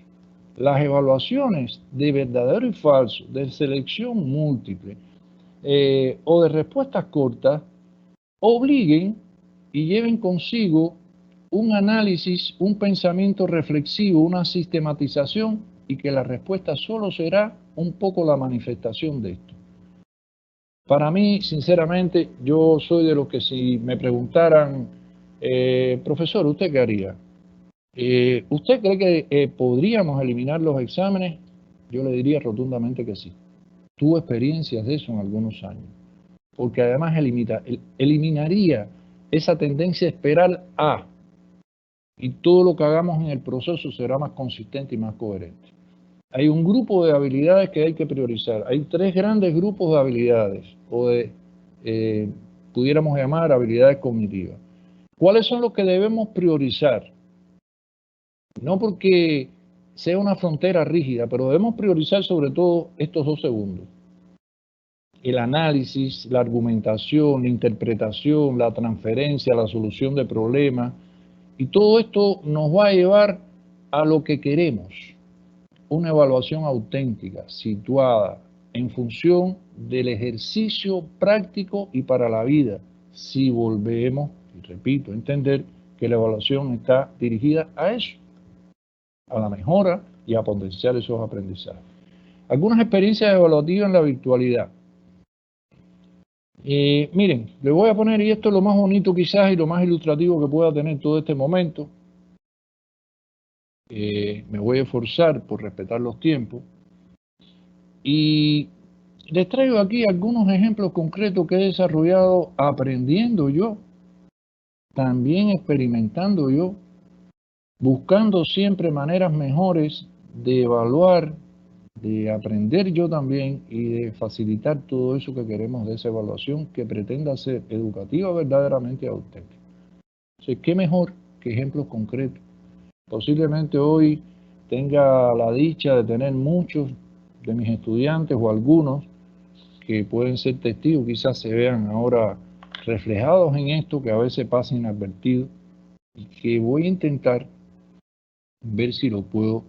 las evaluaciones de verdadero y falso, de selección múltiple o de respuestas cortas, obliguen y lleven consigo un análisis, un pensamiento reflexivo, una sistematización y que la respuesta solo será un poco la manifestación de esto. Para mí, sinceramente, yo soy de los que si me preguntaran, profesor, ¿usted qué haría? ¿Usted cree que podríamos eliminar los exámenes? Yo le diría rotundamente que sí. Tuve experiencias de eso en algunos años, porque además eliminaría esa tendencia a esperar a, y todo lo que hagamos en el proceso será más consistente y más coherente. Hay un grupo de habilidades que hay que priorizar. Hay tres grandes grupos de habilidades, o pudiéramos llamar habilidades cognitivas. ¿Cuáles son los que debemos priorizar? No porque sea una frontera rígida, pero debemos priorizar sobre todo estos 2 segundos. El análisis, la argumentación, la interpretación, la transferencia, la solución de problemas. Y todo esto nos va a llevar a lo que queremos. Una evaluación auténtica, situada en función del ejercicio práctico y para la vida. Si volvemos, y repito, a entender que la evaluación está dirigida a eso, a la mejora y a potenciar esos aprendizajes. Algunas experiencias evaluativas en la virtualidad. Miren, le voy a poner, y esto es lo más bonito quizás y lo más ilustrativo que pueda tener todo este momento. Me voy a esforzar por respetar los tiempos. Y les traigo aquí algunos ejemplos concretos que he desarrollado aprendiendo yo, también experimentando yo, buscando siempre maneras mejores de evaluar, de aprender yo también y de facilitar todo eso que queremos de esa evaluación que pretenda ser educativa verdaderamente auténtica. Entonces, ¿qué mejor que ejemplos concretos? Posiblemente hoy tenga la dicha de tener muchos de mis estudiantes o algunos que pueden ser testigos, quizás se vean ahora reflejados en esto que a veces pasa inadvertido y que voy a intentar ver si lo puedo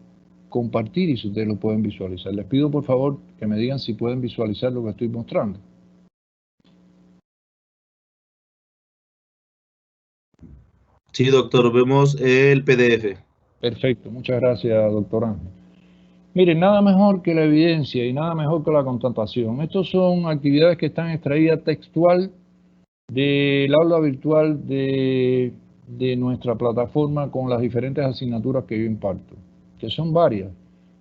compartir y si ustedes lo pueden visualizar. Les pido por favor que me digan si pueden visualizar lo que estoy mostrando. Sí, doctor, vemos el PDF. Perfecto, muchas gracias, doctor Ángel. Miren, nada mejor que la evidencia y nada mejor que la constatación. Estas son actividades que están extraídas textual del aula virtual de nuestra plataforma con las diferentes asignaturas que yo imparto, que son varias.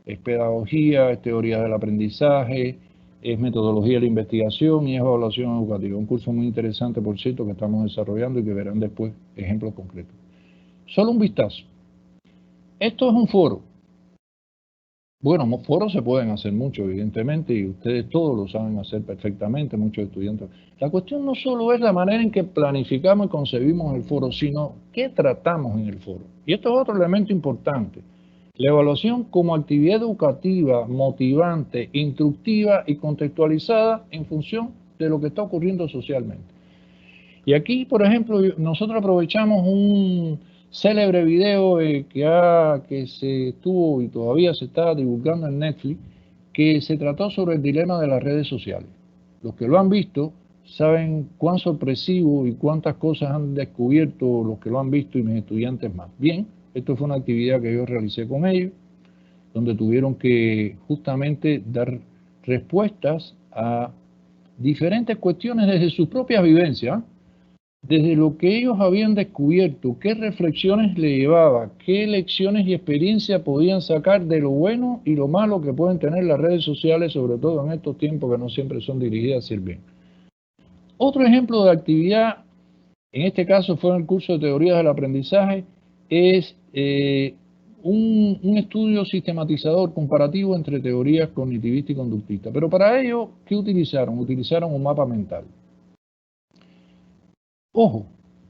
Es pedagogía, es teoría del aprendizaje, es metodología de la investigación y es evaluación educativa. Un curso muy interesante, por cierto, que estamos desarrollando y que verán después ejemplos concretos. Solo un vistazo. Esto es un foro. Bueno, foros se pueden hacer mucho, evidentemente, y ustedes todos lo saben hacer perfectamente, muchos estudiantes. La cuestión no solo es la manera en que planificamos y concebimos el foro, sino qué tratamos en el foro. Y esto es otro elemento importante. La evaluación como actividad educativa, motivante, instructiva y contextualizada en función de lo que está ocurriendo socialmente. Y aquí, por ejemplo, nosotros aprovechamos un célebre video que se estuvo y todavía se está divulgando en Netflix, que se trató sobre el dilema de las redes sociales. Los que lo han visto saben cuán sorpresivo y cuántas cosas han descubierto los que lo han visto y mis estudiantes más. Bien, esto fue una actividad que yo realicé con ellos, donde tuvieron que justamente dar respuestas a diferentes cuestiones desde sus propias vivencias, desde lo que ellos habían descubierto, qué reflexiones le llevaba, qué lecciones y experiencias podían sacar de lo bueno y lo malo que pueden tener las redes sociales, sobre todo en estos tiempos que no siempre son dirigidas hacia el bien. Otro ejemplo de actividad, en este caso fue en el curso de teorías del aprendizaje, es un estudio sistematizador comparativo entre teorías cognitivistas y conductistas. Pero para ello, ¿qué utilizaron? Utilizaron un mapa mental. Ojo,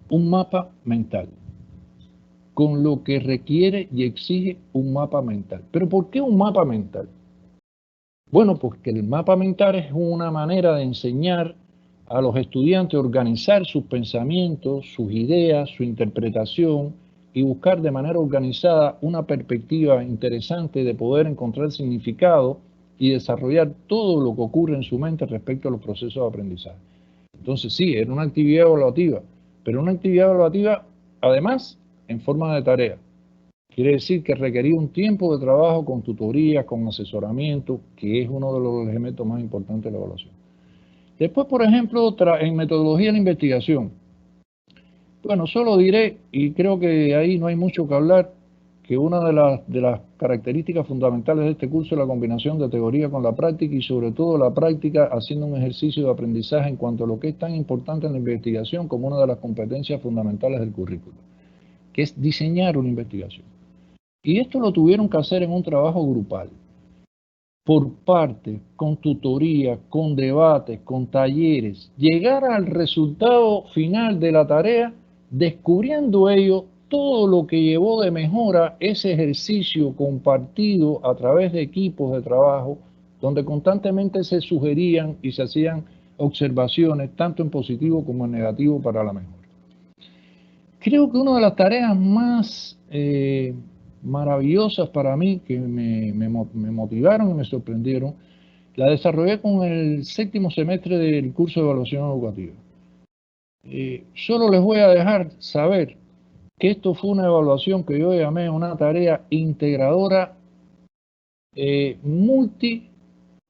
un mapa mental, con lo que requiere y exige un mapa mental. ¿Pero por qué un mapa mental? Bueno, porque el mapa mental es una manera de enseñar a los estudiantes a organizar sus pensamientos, sus ideas, su interpretación y buscar de manera organizada una perspectiva interesante de poder encontrar significado y desarrollar todo lo que ocurre en su mente respecto a los procesos de aprendizaje. Entonces sí, era una actividad evaluativa, pero una actividad evaluativa además en forma de tarea. Quiere decir que requería un tiempo de trabajo con tutorías, con asesoramiento, que es uno de los elementos más importantes de la evaluación. Después, por ejemplo, en metodología de la investigación. Bueno, solo diré, y creo que ahí no hay mucho que hablar, que una de las características fundamentales de este curso es la combinación de teoría con la práctica y sobre todo la práctica haciendo un ejercicio de aprendizaje en cuanto a lo que es tan importante en la investigación como una de las competencias fundamentales del currículo, que es diseñar una investigación. Y esto lo tuvieron que hacer en un trabajo grupal. por partes, con tutoría, con debates, con talleres, llegar al resultado final de la tarea, descubriendo ellos todo lo que llevó de mejora ese ejercicio compartido a través de equipos de trabajo, donde constantemente se sugerían y se hacían observaciones, tanto en positivo como en negativo, para la mejora. Creo que una de las tareas más maravillosas para mí, que me motivaron y me sorprendieron, la desarrollé con el 7º semestre del curso de evaluación educativa. Solo les voy a dejar saber que esto fue una evaluación que yo llamé una tarea integradora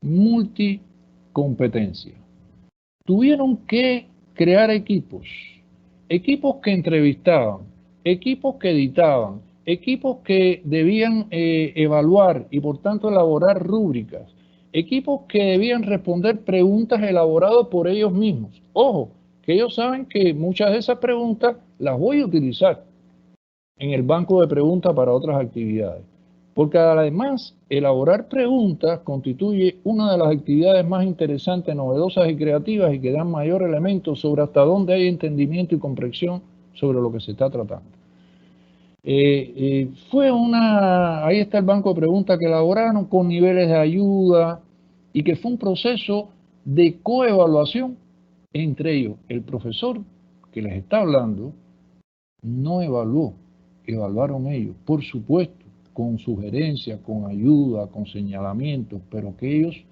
multicompetencia. Tuvieron que crear equipos que entrevistaban, equipos que editaban, equipos que debían evaluar y por tanto elaborar rúbricas, equipos que debían responder preguntas elaboradas por ellos mismos. Ojo, que ellos saben que muchas de esas preguntas las voy a utilizar en el banco de preguntas para otras actividades. Porque además, elaborar preguntas constituye una de las actividades más interesantes, novedosas y creativas y que dan mayor elemento sobre hasta dónde hay entendimiento y comprensión sobre lo que se está tratando. Ahí está el banco de preguntas que elaboraron con niveles de ayuda y que fue un proceso de coevaluación entre ellos. El profesor que les está hablando no evaluó, evaluaron ellos, por supuesto, con sugerencias, con ayuda, con señalamientos, pero que ellos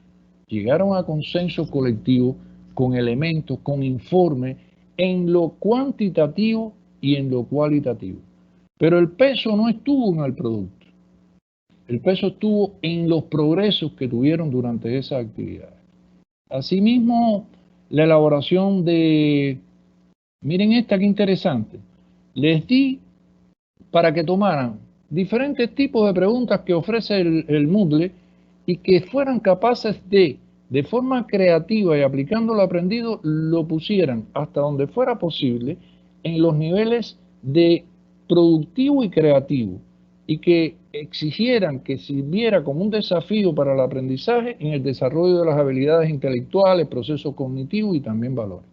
llegaron a consenso colectivo con elementos, con informes, en lo cuantitativo y en lo cualitativo. Pero el peso no estuvo en el producto, el peso estuvo en los progresos que tuvieron durante esas actividades. Asimismo, la elaboración de, miren esta que interesante, les di para que tomaran diferentes tipos de preguntas que ofrece el Moodle y que fueran capaces de forma creativa y aplicando lo aprendido, lo pusieran hasta donde fuera posible en los niveles de productivo y creativo y que exigieran que sirviera como un desafío para el aprendizaje en el desarrollo de las habilidades intelectuales, procesos cognitivos y también valores.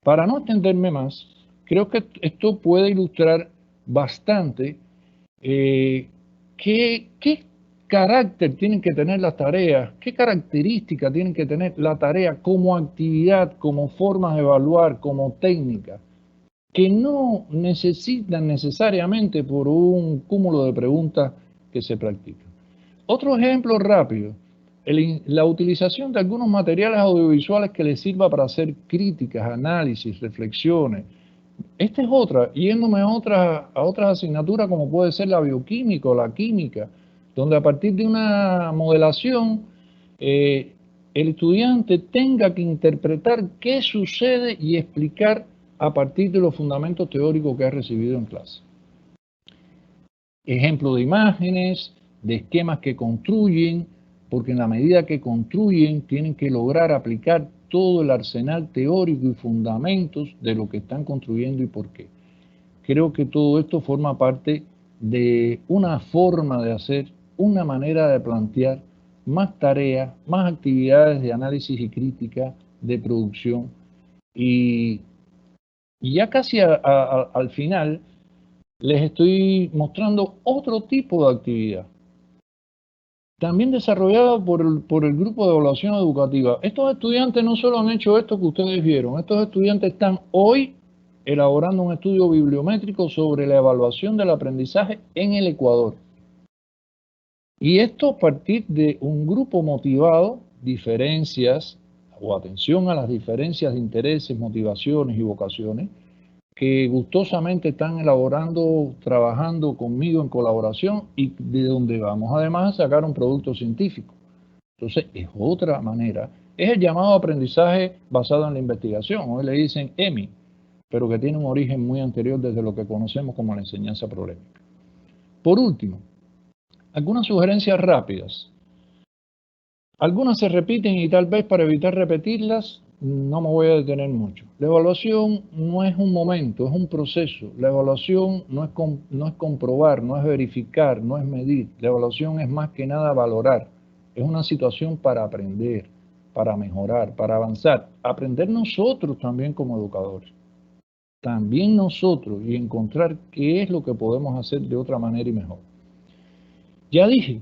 Para no extenderme más, creo que esto puede ilustrar bastante qué carácter tienen que tener las tareas, qué características tienen que tener la tarea como actividad, como forma de evaluar, como técnica, que no necesitan necesariamente por un cúmulo de preguntas que se practican. Otro ejemplo rápido, la utilización de algunos materiales audiovisuales que les sirva para hacer críticas, análisis, reflexiones. Esta es otra, yéndome a otras asignaturas como puede ser la bioquímica o la química, donde a partir de una modelación el estudiante tenga que interpretar qué sucede y explicar a partir de los fundamentos teóricos que ha recibido en clase. Ejemplo de imágenes, de esquemas que construyen, porque en la medida que construyen tienen que lograr aplicar todo el arsenal teórico y fundamentos de lo que están construyendo y por qué. Creo que todo esto forma parte de una forma de hacer, una manera de plantear más tareas, más actividades de análisis y crítica, de producción. Y ya casi al final les estoy mostrando otro tipo de actividad, también desarrollado por el grupo de evaluación educativa. Estos estudiantes no solo han hecho esto que ustedes vieron, estos estudiantes están hoy elaborando un estudio bibliométrico sobre la evaluación del aprendizaje en el Ecuador. Y esto a partir de un grupo motivado, diferencias o atención a las diferencias de intereses, motivaciones y vocaciones, que gustosamente están elaborando, trabajando conmigo en colaboración y de donde vamos además a sacar un producto científico. Entonces es otra manera, es el llamado aprendizaje basado en la investigación, hoy le dicen EMI, pero que tiene un origen muy anterior desde lo que conocemos como la enseñanza problemática. Por último, algunas sugerencias rápidas. Algunas se repiten y tal vez para evitar repetirlas no me voy a detener mucho. La evaluación no es un momento, es un proceso. La evaluación no es comprobar, no es verificar, no es medir. La evaluación es más que nada valorar. Es una situación para aprender, para mejorar, para avanzar. Aprender nosotros también como educadores. También nosotros, y encontrar qué es lo que podemos hacer de otra manera y mejor. Ya dije,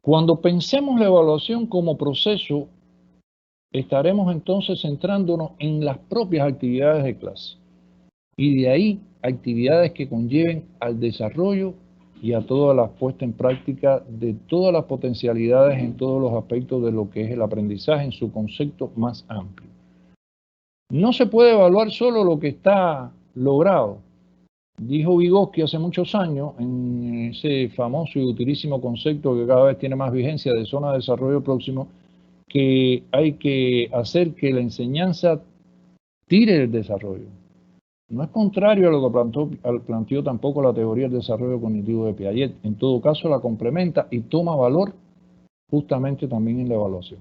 cuando pensemos la evaluación como proceso, estaremos entonces centrándonos en las propias actividades de clase. Y de ahí actividades que conlleven al desarrollo y a toda la puesta en práctica de todas las potencialidades en todos los aspectos de lo que es el aprendizaje en su concepto más amplio. No se puede evaluar solo lo que está logrado. Dijo Vygotsky hace muchos años, en ese famoso y utilísimo concepto que cada vez tiene más vigencia de zona de desarrollo próximo, que hay que hacer que la enseñanza tire el desarrollo. No es contrario a lo que planteó tampoco la teoría del desarrollo cognitivo de Piaget. En todo caso, la complementa y toma valor justamente también en la evaluación.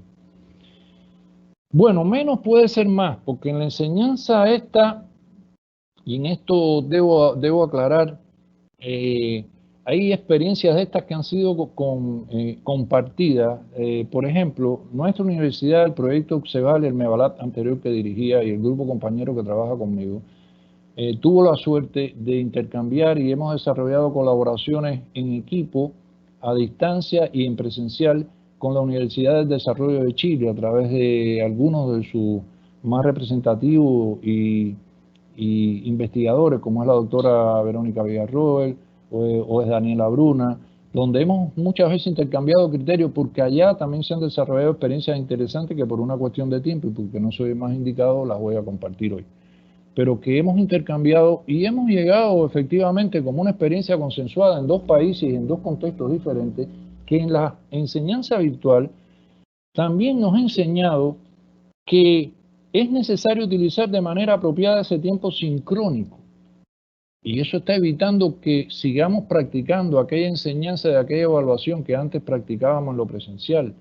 Bueno, menos puede ser más, porque en la enseñanza esta, y en esto debo aclarar, hay experiencias de estas que han sido compartidas. Por ejemplo, nuestra universidad, el proyecto Obseval, el MEVALAT anterior que dirigía y el grupo compañero que trabaja conmigo, tuvo la suerte de intercambiar y hemos desarrollado colaboraciones en equipo, a distancia y en presencial con la Universidad del Desarrollo de Chile a través de algunos de sus más representativos y investigadores, como es la doctora Verónica Villarroel o es Daniela Bruna, donde hemos muchas veces intercambiado criterios, porque allá también se han desarrollado experiencias interesantes que por una cuestión de tiempo y porque no soy más indicado las voy a compartir hoy, pero que hemos intercambiado y hemos llegado efectivamente como una experiencia consensuada en dos países y en dos contextos diferentes, que en la enseñanza virtual también nos ha enseñado que es necesario utilizar de manera apropiada ese tiempo sincrónico. Y eso está evitando que sigamos practicando aquella enseñanza de aquella evaluación que antes practicábamos en lo presencial.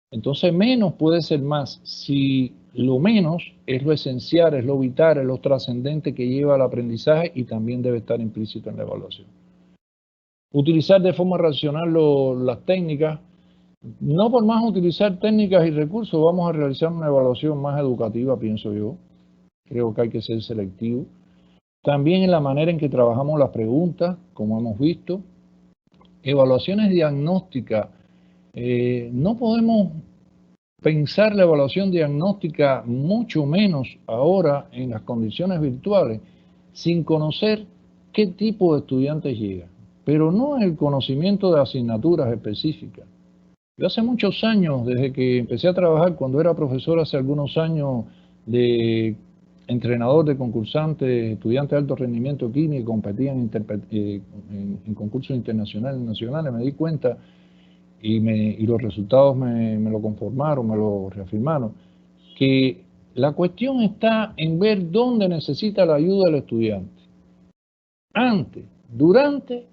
Entonces menos puede ser más si lo menos es lo esencial, es lo vital, es lo trascendente que lleva al aprendizaje y también debe estar implícito en la evaluación. Utilizar de forma racional las técnicas. No por más utilizar técnicas y recursos vamos a realizar una evaluación más educativa, pienso yo. Creo que hay que ser selectivo. También en la manera en que trabajamos las preguntas, como hemos visto. Evaluaciones diagnósticas. No podemos pensar la evaluación diagnóstica, mucho menos ahora en las condiciones virtuales, sin conocer qué tipo de estudiantes llega. Pero no el conocimiento de asignaturas específicas. Yo hace muchos años, desde que empecé a trabajar, cuando era profesor hace algunos años de entrenador de concursantes, estudiantes de alto rendimiento químico, competían en concursos internacionales y nacionales, me di cuenta y los resultados me lo conformaron, me lo reafirmaron, que la cuestión está en ver dónde necesita la ayuda del estudiante, antes, durante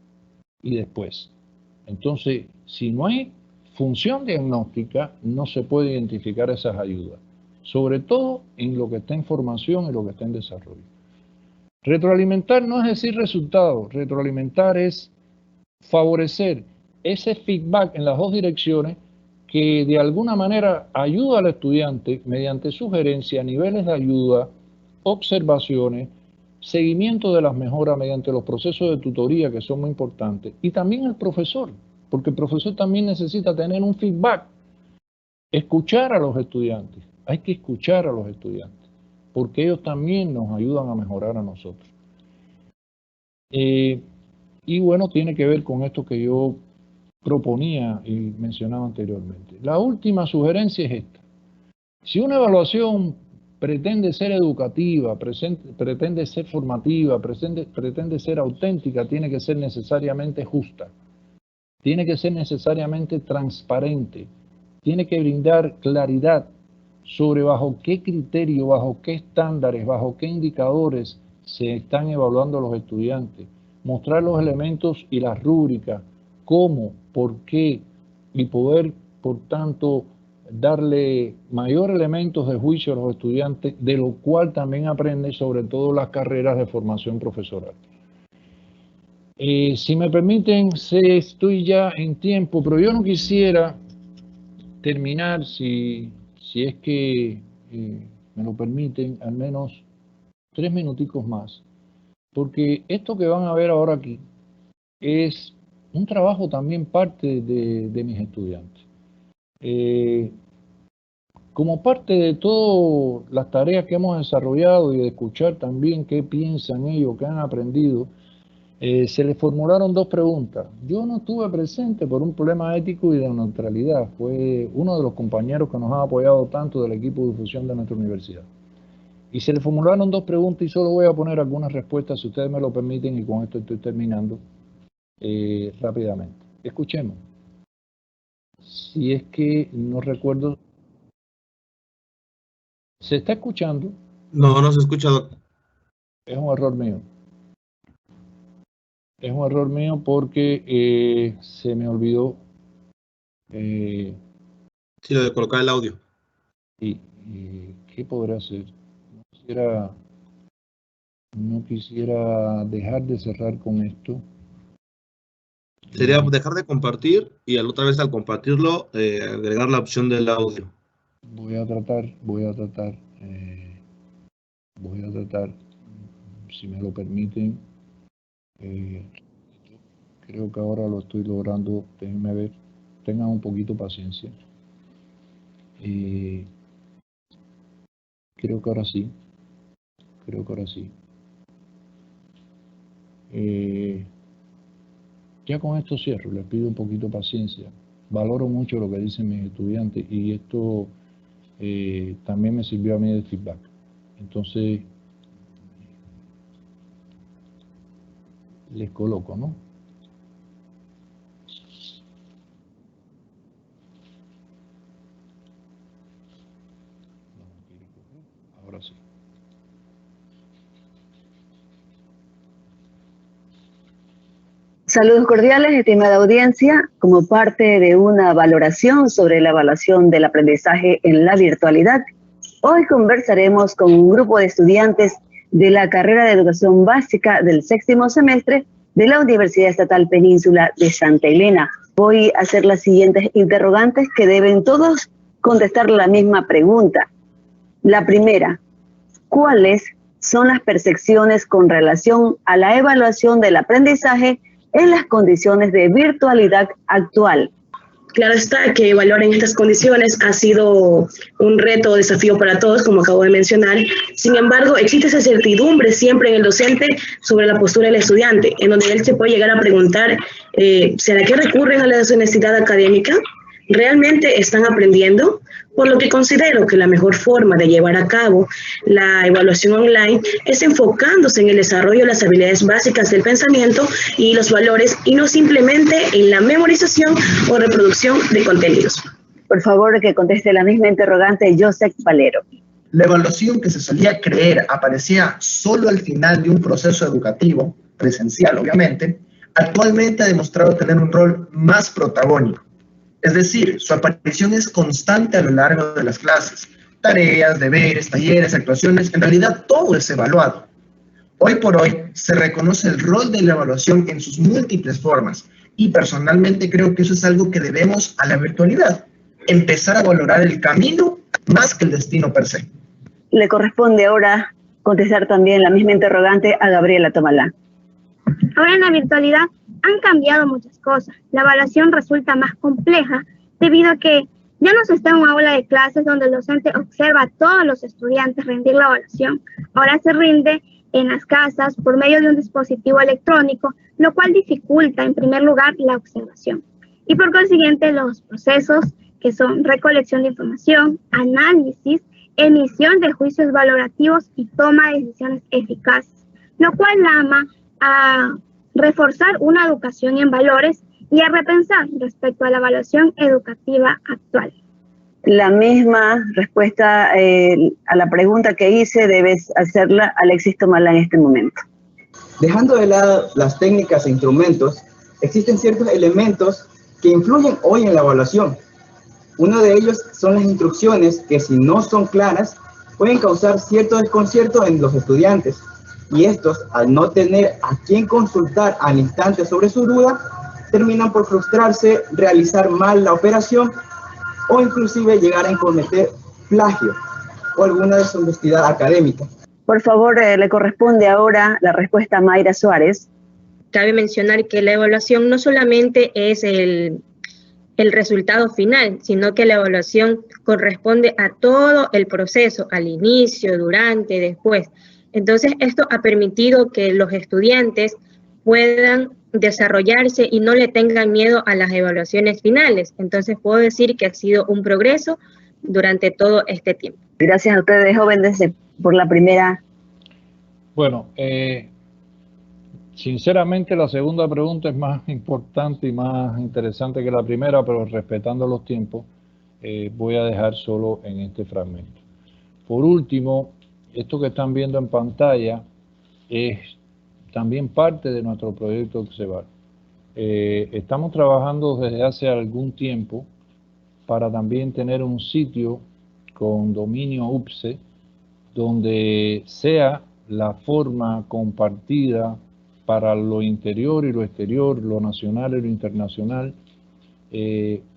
y después. Entonces, si no hay función diagnóstica, no se puede identificar esas ayudas, sobre todo en lo que está en formación y lo que está en desarrollo. Retroalimentar no es decir resultados, retroalimentar es favorecer ese feedback en las dos direcciones que de alguna manera ayuda al estudiante mediante sugerencias, niveles de ayuda, observaciones, seguimiento de las mejoras mediante los procesos de tutoría que son muy importantes, y también el profesor, porque el profesor también necesita tener un feedback, escuchar a los estudiantes, hay que escuchar a los estudiantes, porque ellos también nos ayudan a mejorar a nosotros. Y bueno, tiene que ver con esto que yo proponía y mencionaba anteriormente. La última sugerencia es esta. Si una evaluación pretende ser educativa, pretende ser formativa, pretende ser auténtica, tiene que ser necesariamente justa, tiene que ser necesariamente transparente, tiene que brindar claridad sobre bajo qué criterio, bajo qué estándares, bajo qué indicadores se están evaluando los estudiantes, mostrar los elementos y las rúbricas, cómo, por qué, y poder, por tanto, darle mayor elementos de juicio a los estudiantes, de lo cual también aprenden sobre todo las carreras de formación profesoral. Si me permiten, estoy ya en tiempo, pero yo no quisiera terminar, si es que me lo permiten, al menos 3 minuticos más, porque esto que van a ver ahora aquí es un trabajo también parte de mis estudiantes. Como parte de todas las tareas que hemos desarrollado y de escuchar también qué piensan ellos, qué han aprendido, se les formularon 2 preguntas. Yo no estuve presente por un problema ético y de neutralidad. Fue uno de los compañeros que nos ha apoyado tanto del equipo de difusión de nuestra universidad. Y se les formularon 2 preguntas y solo voy a poner algunas respuestas, si ustedes me lo permiten, y con esto estoy terminando rápidamente. Escuchemos. Si es que no recuerdo. ¿Se está escuchando? No, no se escucha, doctor. Es un error mío. Es un error mío porque se me olvidó. Sí, lo de colocar el audio. ¿Y qué podré hacer? No quisiera dejar de cerrar con esto. Sería dejar de compartir y otra vez al compartirlo agregar la opción del audio. Voy a tratar, si me lo permiten. Creo que ahora lo estoy logrando. Déjenme ver. Tengan un poquito de paciencia. Creo que ahora sí. Ya con esto cierro. Les pido un poquito de paciencia. Valoro mucho lo que dicen mis estudiantes y esto también me sirvió a mí de feedback. Entonces, les coloco, ¿no? Ahora sí. Saludos cordiales, estimada audiencia. Como parte de una valoración sobre la evaluación del aprendizaje en la virtualidad, hoy conversaremos con un grupo de estudiantes de la carrera de Educación Básica del 6º semestre de la Universidad Estatal Península de Santa Elena. Voy a hacer las siguientes interrogantes que deben todos contestar la misma pregunta. La primera, ¿cuáles son las percepciones con relación a la evaluación del aprendizaje en las condiciones de virtualidad actual? Claro está que evaluar en estas condiciones ha sido un reto o desafío para todos, como acabo de mencionar. Sin embargo, existe esa certidumbre siempre en el docente sobre la postura del estudiante, en donde él se puede llegar a preguntar, ¿será que recurren a la deshonestidad académica? ¿Realmente están aprendiendo? Por lo que considero que la mejor forma de llevar a cabo la evaluación online es enfocándose en el desarrollo de las habilidades básicas del pensamiento y los valores, y no simplemente en la memorización o reproducción de contenidos. Por favor, que conteste la misma interrogante Joseph Valero. La evaluación que se solía creer aparecía solo al final de un proceso educativo, presencial obviamente, actualmente ha demostrado tener un rol más protagónico. Es decir, su aparición es constante a lo largo de las clases. Tareas, deberes, talleres, actuaciones, en realidad todo es evaluado. Hoy por hoy se reconoce el rol de la evaluación en sus múltiples formas y personalmente creo que eso es algo que debemos a la virtualidad. Empezar a valorar el camino más que el destino per se. Le corresponde ahora contestar también la misma interrogante a Gabriela Tomalá. Ahora en la virtualidad han cambiado muchas cosas. La evaluación resulta más compleja debido a que ya no se está en una aula de clases donde el docente observa a todos los estudiantes rendir la evaluación. Ahora se rinde en las casas por medio de un dispositivo electrónico, lo cual dificulta en primer lugar la observación. Y por consiguiente los procesos que son recolección de información, análisis, emisión de juicios valorativos y toma de decisiones eficaces, lo cual llama a reforzar una educación en valores y a repensar respecto a la evaluación educativa actual. La misma respuesta a la pregunta que hice debes hacerla Alexis Tomalá en este momento. Dejando de lado las técnicas e instrumentos, existen ciertos elementos que influyen hoy en la evaluación. Uno de ellos son las instrucciones que, si no son claras, pueden causar cierto desconcierto en los estudiantes. Y estos, al no tener a quién consultar al instante sobre su duda, terminan por frustrarse, realizar mal la operación o inclusive llegar a cometer plagio o alguna deshonestidad académica. Por favor, le corresponde ahora la respuesta a Mayra Suárez. Cabe mencionar que la evaluación no solamente es el resultado final, sino que la evaluación corresponde a todo el proceso, al inicio, durante, después. Entonces, esto ha permitido que los estudiantes puedan desarrollarse y no le tengan miedo a las evaluaciones finales. Entonces, puedo decir que ha sido un progreso durante todo este tiempo. Gracias a ustedes, jóvenes, por la primera. Bueno, sinceramente la segunda pregunta es más importante y más interesante que la primera, pero respetando los tiempos, voy a dejar solo en este fragmento. Por último, esto que están viendo en pantalla es también parte de nuestro proyecto Observar. Estamos trabajando desde hace algún tiempo para también tener un sitio con dominio UPCE, donde sea la forma compartida para lo interior y lo exterior, lo nacional y lo internacional,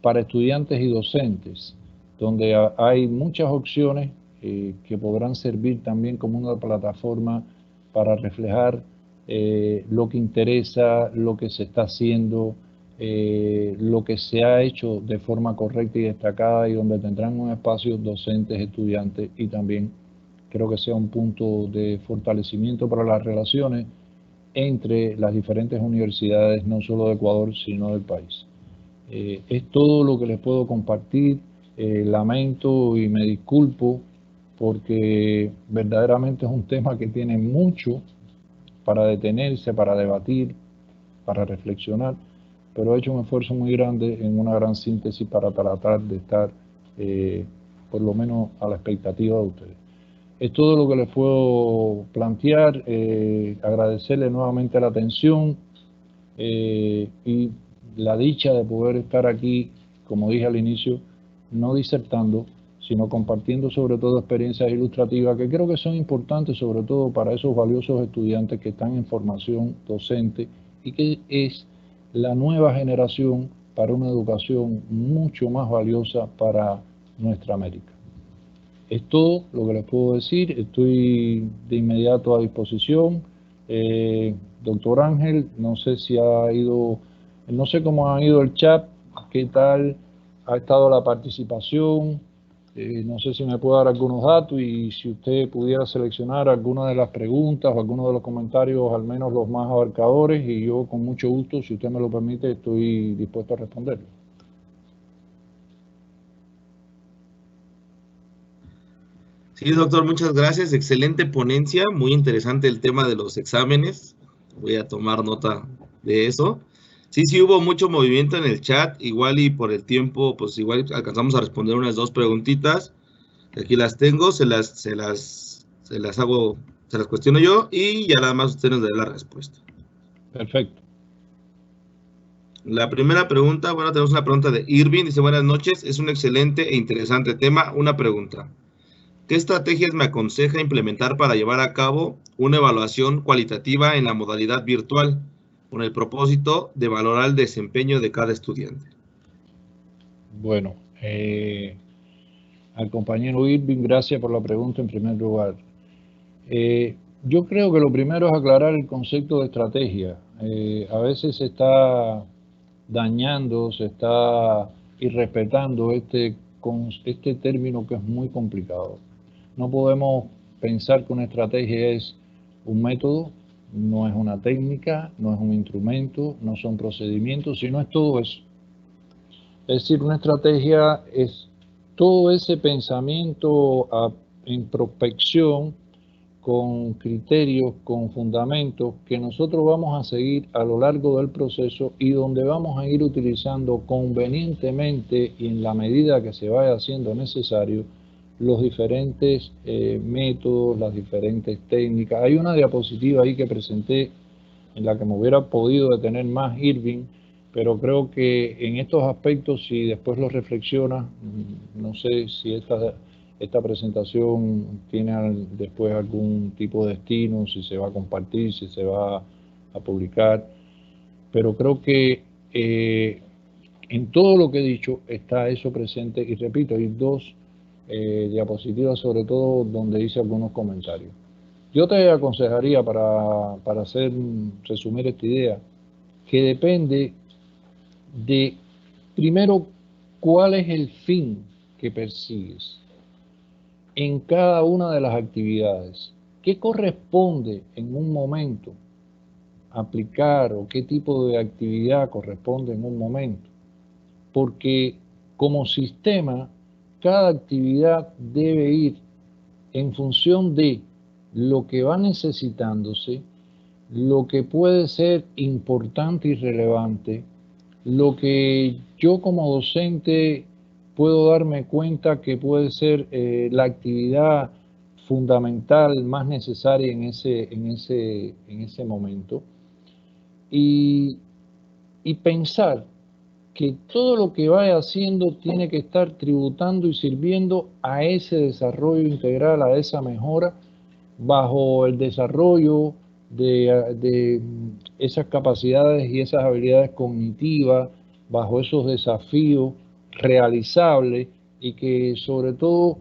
para estudiantes y docentes, donde hay muchas opciones que podrán servir también como una plataforma para reflejar lo que interesa, lo que se está haciendo, lo que se ha hecho de forma correcta y destacada, y donde tendrán un espacio docentes, estudiantes, y también creo que sea un punto de fortalecimiento para las relaciones entre las diferentes universidades, no solo de Ecuador, sino del país. Es todo lo que les puedo compartir. Lamento y me disculpo porque verdaderamente es un tema que tiene mucho para detenerse, para debatir, para reflexionar, pero he hecho un esfuerzo muy grande en una gran síntesis para tratar de estar por lo menos a la expectativa de ustedes. Es todo lo que les puedo plantear, agradecerle nuevamente la atención y la dicha de poder estar aquí, como dije al inicio, no disertando, sino compartiendo sobre todo experiencias ilustrativas que creo que son importantes sobre todo para esos valiosos estudiantes que están en formación docente y que es la nueva generación para una educación mucho más valiosa para nuestra América. Es todo lo que les puedo decir, estoy de inmediato a disposición. Doctor Ángel, no sé si ha ido, no sé cómo ha ido el chat, qué tal ha estado la participación, no sé si me puede dar algunos datos y si usted pudiera seleccionar alguna de las preguntas o algunos de los comentarios, al menos los más abarcadores, y yo con mucho gusto, si usted me lo permite, estoy dispuesto a responderlo. Sí, doctor, muchas gracias. Excelente ponencia, muy interesante el tema de los exámenes. Voy a tomar nota de eso. Sí hubo mucho movimiento en el chat, igual y por el tiempo, pues igual alcanzamos a responder unas 2 preguntitas. Aquí las tengo, se las cuestiono yo y ya nada más usted nos dará la respuesta. Perfecto. La primera pregunta, bueno, tenemos una pregunta de Irving, dice: buenas noches, es un excelente e interesante tema. Una pregunta: ¿qué estrategias me aconseja implementar para llevar a cabo una evaluación cualitativa en la modalidad virtual con el propósito de valorar el desempeño de cada estudiante? Bueno, al compañero Irving, gracias por la pregunta en primer lugar. Yo creo que lo primero es aclarar el concepto de estrategia. A veces se está dañando, se está irrespetando este término que es muy complicado. No podemos pensar que una estrategia es un método, no es una técnica, no es un instrumento, no son procedimientos, sino es todo eso. Es decir, una estrategia es todo ese pensamiento en prospección, con criterios, con fundamentos que nosotros vamos a seguir a lo largo del proceso y donde vamos a ir utilizando convenientemente y en la medida que se vaya haciendo necesario los diferentes métodos, las diferentes técnicas. Hay una diapositiva ahí que presenté en la que me hubiera podido detener más Irving, pero creo que en estos aspectos, si después lo reflexiona, no sé si esta presentación tiene después algún tipo de destino, si se va a compartir, si se va a publicar, pero creo que En todo lo que he dicho está eso presente y repito, hay dos diapositivas sobre todo donde hice algunos comentarios. Yo te aconsejaría para resumir esta idea, que depende de, primero, cuál es el fin que persigues en cada una de las actividades. ¿Qué corresponde en un momento aplicar o qué tipo de actividad corresponde en un momento? Porque como sistema, cada actividad debe ir en función de lo que va necesitándose, lo que puede ser importante y relevante, lo que yo como docente puedo darme cuenta que puede ser la actividad fundamental más necesaria en ese momento, y pensar que todo lo que vaya haciendo tiene que estar tributando y sirviendo a ese desarrollo integral, a esa mejora, bajo el desarrollo de esas capacidades y esas habilidades cognitivas, bajo esos desafíos realizables, y que sobre todo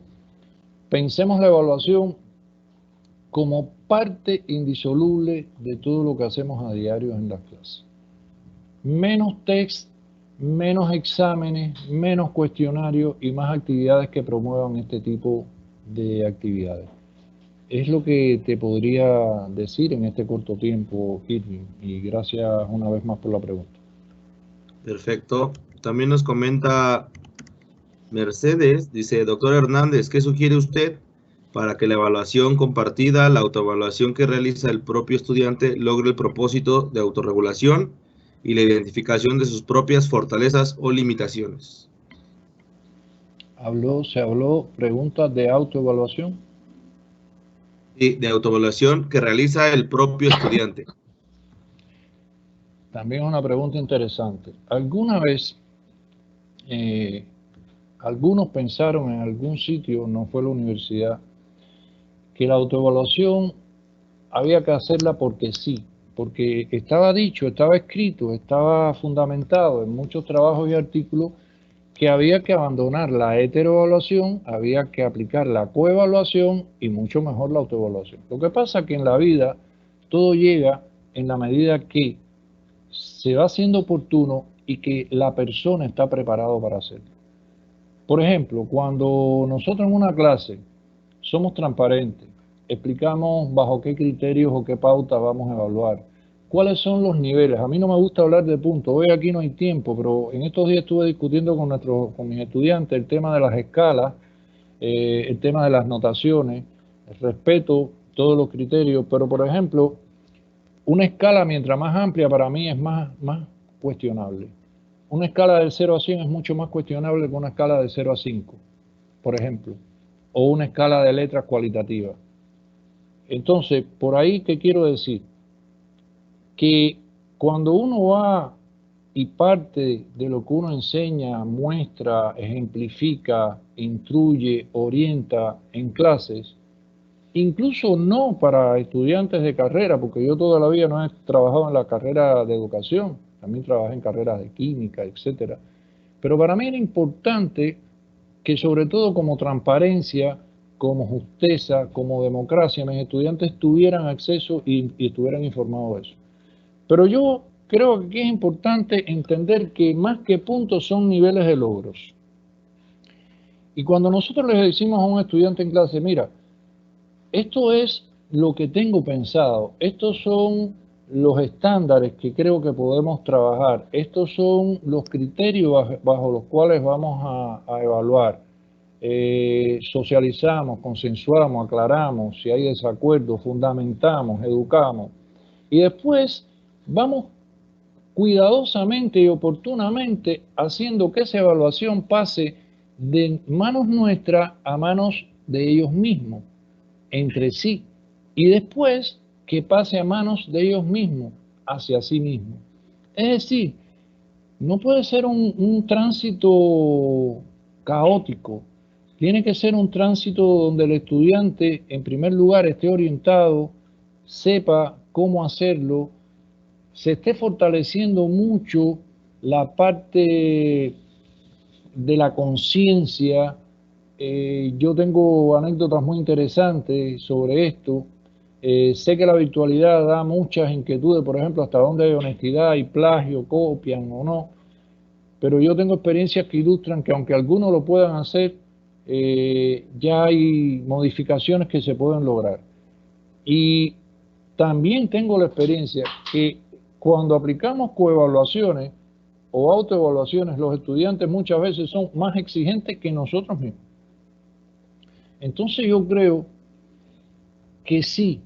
pensemos la evaluación como parte indisoluble de todo lo que hacemos a diario en las clases. Menos test, menos exámenes, menos cuestionarios y más actividades que promuevan este tipo de actividades. Es lo que te podría decir en este corto tiempo, Irving, y gracias una vez más por la pregunta. Perfecto. También nos comenta Mercedes, dice, doctor Hernández, ¿qué sugiere usted para que la evaluación compartida, la autoevaluación que realiza el propio estudiante, logre el propósito de autorregulación y la identificación de sus propias fortalezas o limitaciones? Se habló preguntas de autoevaluación. Sí, de autoevaluación que realiza el propio estudiante. También una pregunta interesante. ¿Alguna vez algunos pensaron en algún sitio, no fue la universidad, que la autoevaluación había que hacerla porque sí? Porque estaba dicho, estaba escrito, estaba fundamentado en muchos trabajos y artículos que había que abandonar la heteroevaluación, había que aplicar la coevaluación y mucho mejor la autoevaluación. Lo que pasa es que en la vida todo llega en la medida que se va haciendo oportuno y que la persona está preparado para hacerlo. Por ejemplo, cuando nosotros en una clase somos transparentes, explicamos bajo qué criterios o qué pautas vamos a evaluar, cuáles son los niveles. A mí no me gusta hablar de puntos, hoy aquí no hay tiempo, pero en estos días estuve discutiendo con mis estudiantes el tema de las escalas, el tema de las notaciones, respeto todos los criterios, pero por ejemplo, una escala mientras más amplia para mí es más cuestionable. Una escala del 0 a 100 es mucho más cuestionable que una escala de 0 a 5, por ejemplo, o una escala de letras cualitativa. Entonces, por ahí, ¿qué quiero decir? Que cuando uno va y parte de lo que uno enseña, muestra, ejemplifica, instruye, orienta en clases, incluso no para estudiantes de carrera, porque yo toda la vida no he trabajado en la carrera de educación, también trabajé en carreras de química, etcétera. Pero para mí era importante que, sobre todo como transparencia, como justeza, como democracia, mis estudiantes tuvieran acceso y estuvieran informados de eso. Pero yo creo que es importante entender que más que puntos son niveles de logros. Y cuando nosotros les decimos a un estudiante en clase, mira, esto es lo que tengo pensado, estos son los estándares que creo que podemos trabajar, estos son los criterios bajo los cuales vamos a evaluar, socializamos, consensuamos, aclaramos, si hay desacuerdo, fundamentamos, educamos, y después vamos cuidadosamente y oportunamente haciendo que esa evaluación pase de manos nuestras a manos de ellos mismos, entre sí, y después que pase a manos de ellos mismos hacia sí mismos. Es decir, no puede ser un tránsito caótico, tiene que ser un tránsito donde el estudiante en primer lugar esté orientado, sepa cómo hacerlo, se esté fortaleciendo mucho la parte de la conciencia, yo tengo anécdotas muy interesantes sobre esto. Sé que la virtualidad da muchas inquietudes, por ejemplo, hasta dónde hay honestidad y plagio, copian o no, pero yo tengo experiencias que ilustran que aunque algunos lo puedan hacer, ya hay modificaciones que se pueden lograr. Y también tengo la experiencia que cuando aplicamos coevaluaciones o autoevaluaciones, los estudiantes muchas veces son más exigentes que nosotros mismos. Entonces yo creo que sí,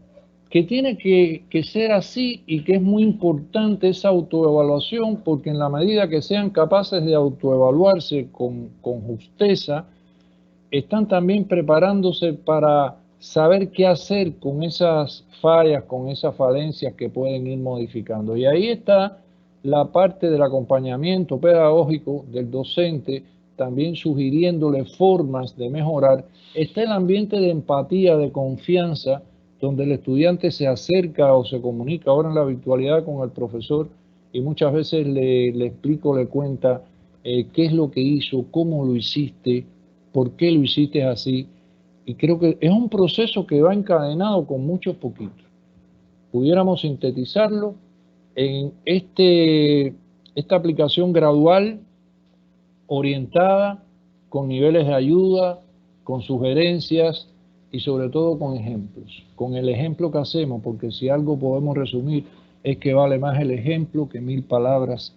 que tiene que ser así y que es muy importante esa autoevaluación, porque en la medida que sean capaces de autoevaluarse con justeza, están también preparándose para saber qué hacer con esas fallas, con esas falencias que pueden ir modificando. Y ahí está la parte del acompañamiento pedagógico del docente, también sugiriéndole formas de mejorar. Está el ambiente de empatía, de confianza, donde el estudiante se acerca o se comunica ahora en la virtualidad con el profesor y muchas veces le explico, le cuenta qué es lo que hizo, cómo lo hiciste, por qué lo hiciste así. Y creo que es un proceso que va encadenado con muchos poquitos. Pudiéramos sintetizarlo en esta aplicación gradual, orientada, con niveles de ayuda, con sugerencias y sobre todo con ejemplos. Con el ejemplo que hacemos, porque si algo podemos resumir es que vale más el ejemplo que 1000 palabras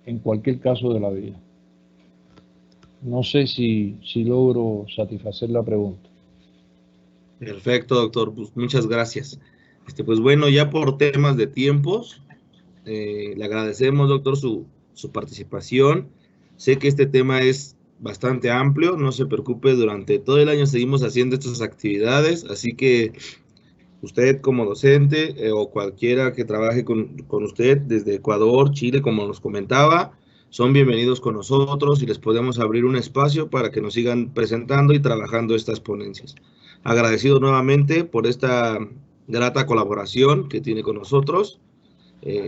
en cualquier caso de la vida. No sé si logro satisfacer la pregunta. Perfecto, doctor. Pues muchas gracias. Pues bueno, ya por temas de tiempos, le agradecemos, doctor, su participación. Sé que este tema es bastante amplio, no se preocupe, durante todo el año seguimos haciendo estas actividades, así que usted como docente o cualquiera que trabaje con usted desde Ecuador, Chile, como nos comentaba, son bienvenidos con nosotros y les podemos abrir un espacio para que nos sigan presentando y trabajando estas ponencias. Agradecido nuevamente por esta grata colaboración que tiene con nosotros.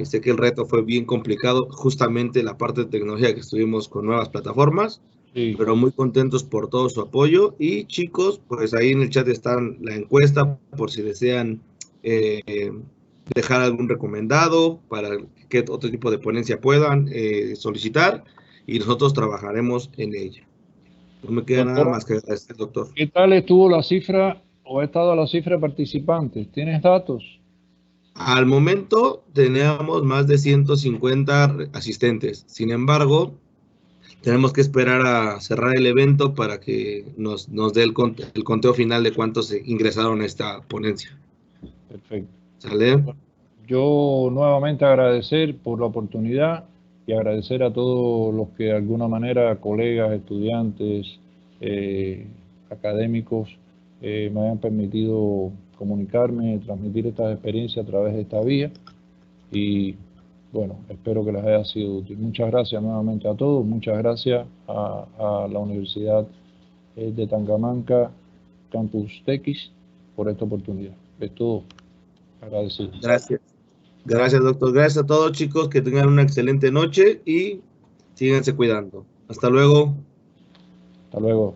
Sé que el reto fue bien complicado, justamente la parte de tecnología que estuvimos con nuevas plataformas, sí, pero muy contentos por todo su apoyo. Y chicos, pues ahí en el chat está la encuesta por si desean dejar algún recomendado para qué otro tipo de ponencia puedan solicitar y nosotros trabajaremos en ella. No me queda nada más que agradecer, doctor. ¿Qué tal estuvo la cifra o ha estado la cifra de participantes? ¿Tienes datos? Al momento teníamos más de 150 asistentes. Sin embargo, tenemos que esperar a cerrar el evento para que nos dé el conteo final de cuántos ingresaron a esta ponencia. Perfecto. ¿Sale? Yo nuevamente agradecer por la oportunidad y agradecer a todos los que de alguna manera, colegas, estudiantes, académicos, me hayan permitido comunicarme, transmitir estas experiencias a través de esta vía y bueno, espero que les haya sido útil. Muchas gracias nuevamente a todos, muchas gracias a la Universidad de Tangamanca, Campus Tequis, por esta oportunidad. Es todo. Agradecido. Gracias. Gracias, doctor. Gracias a todos, chicos, que tengan una excelente noche y síganse cuidando. Hasta luego. Hasta luego.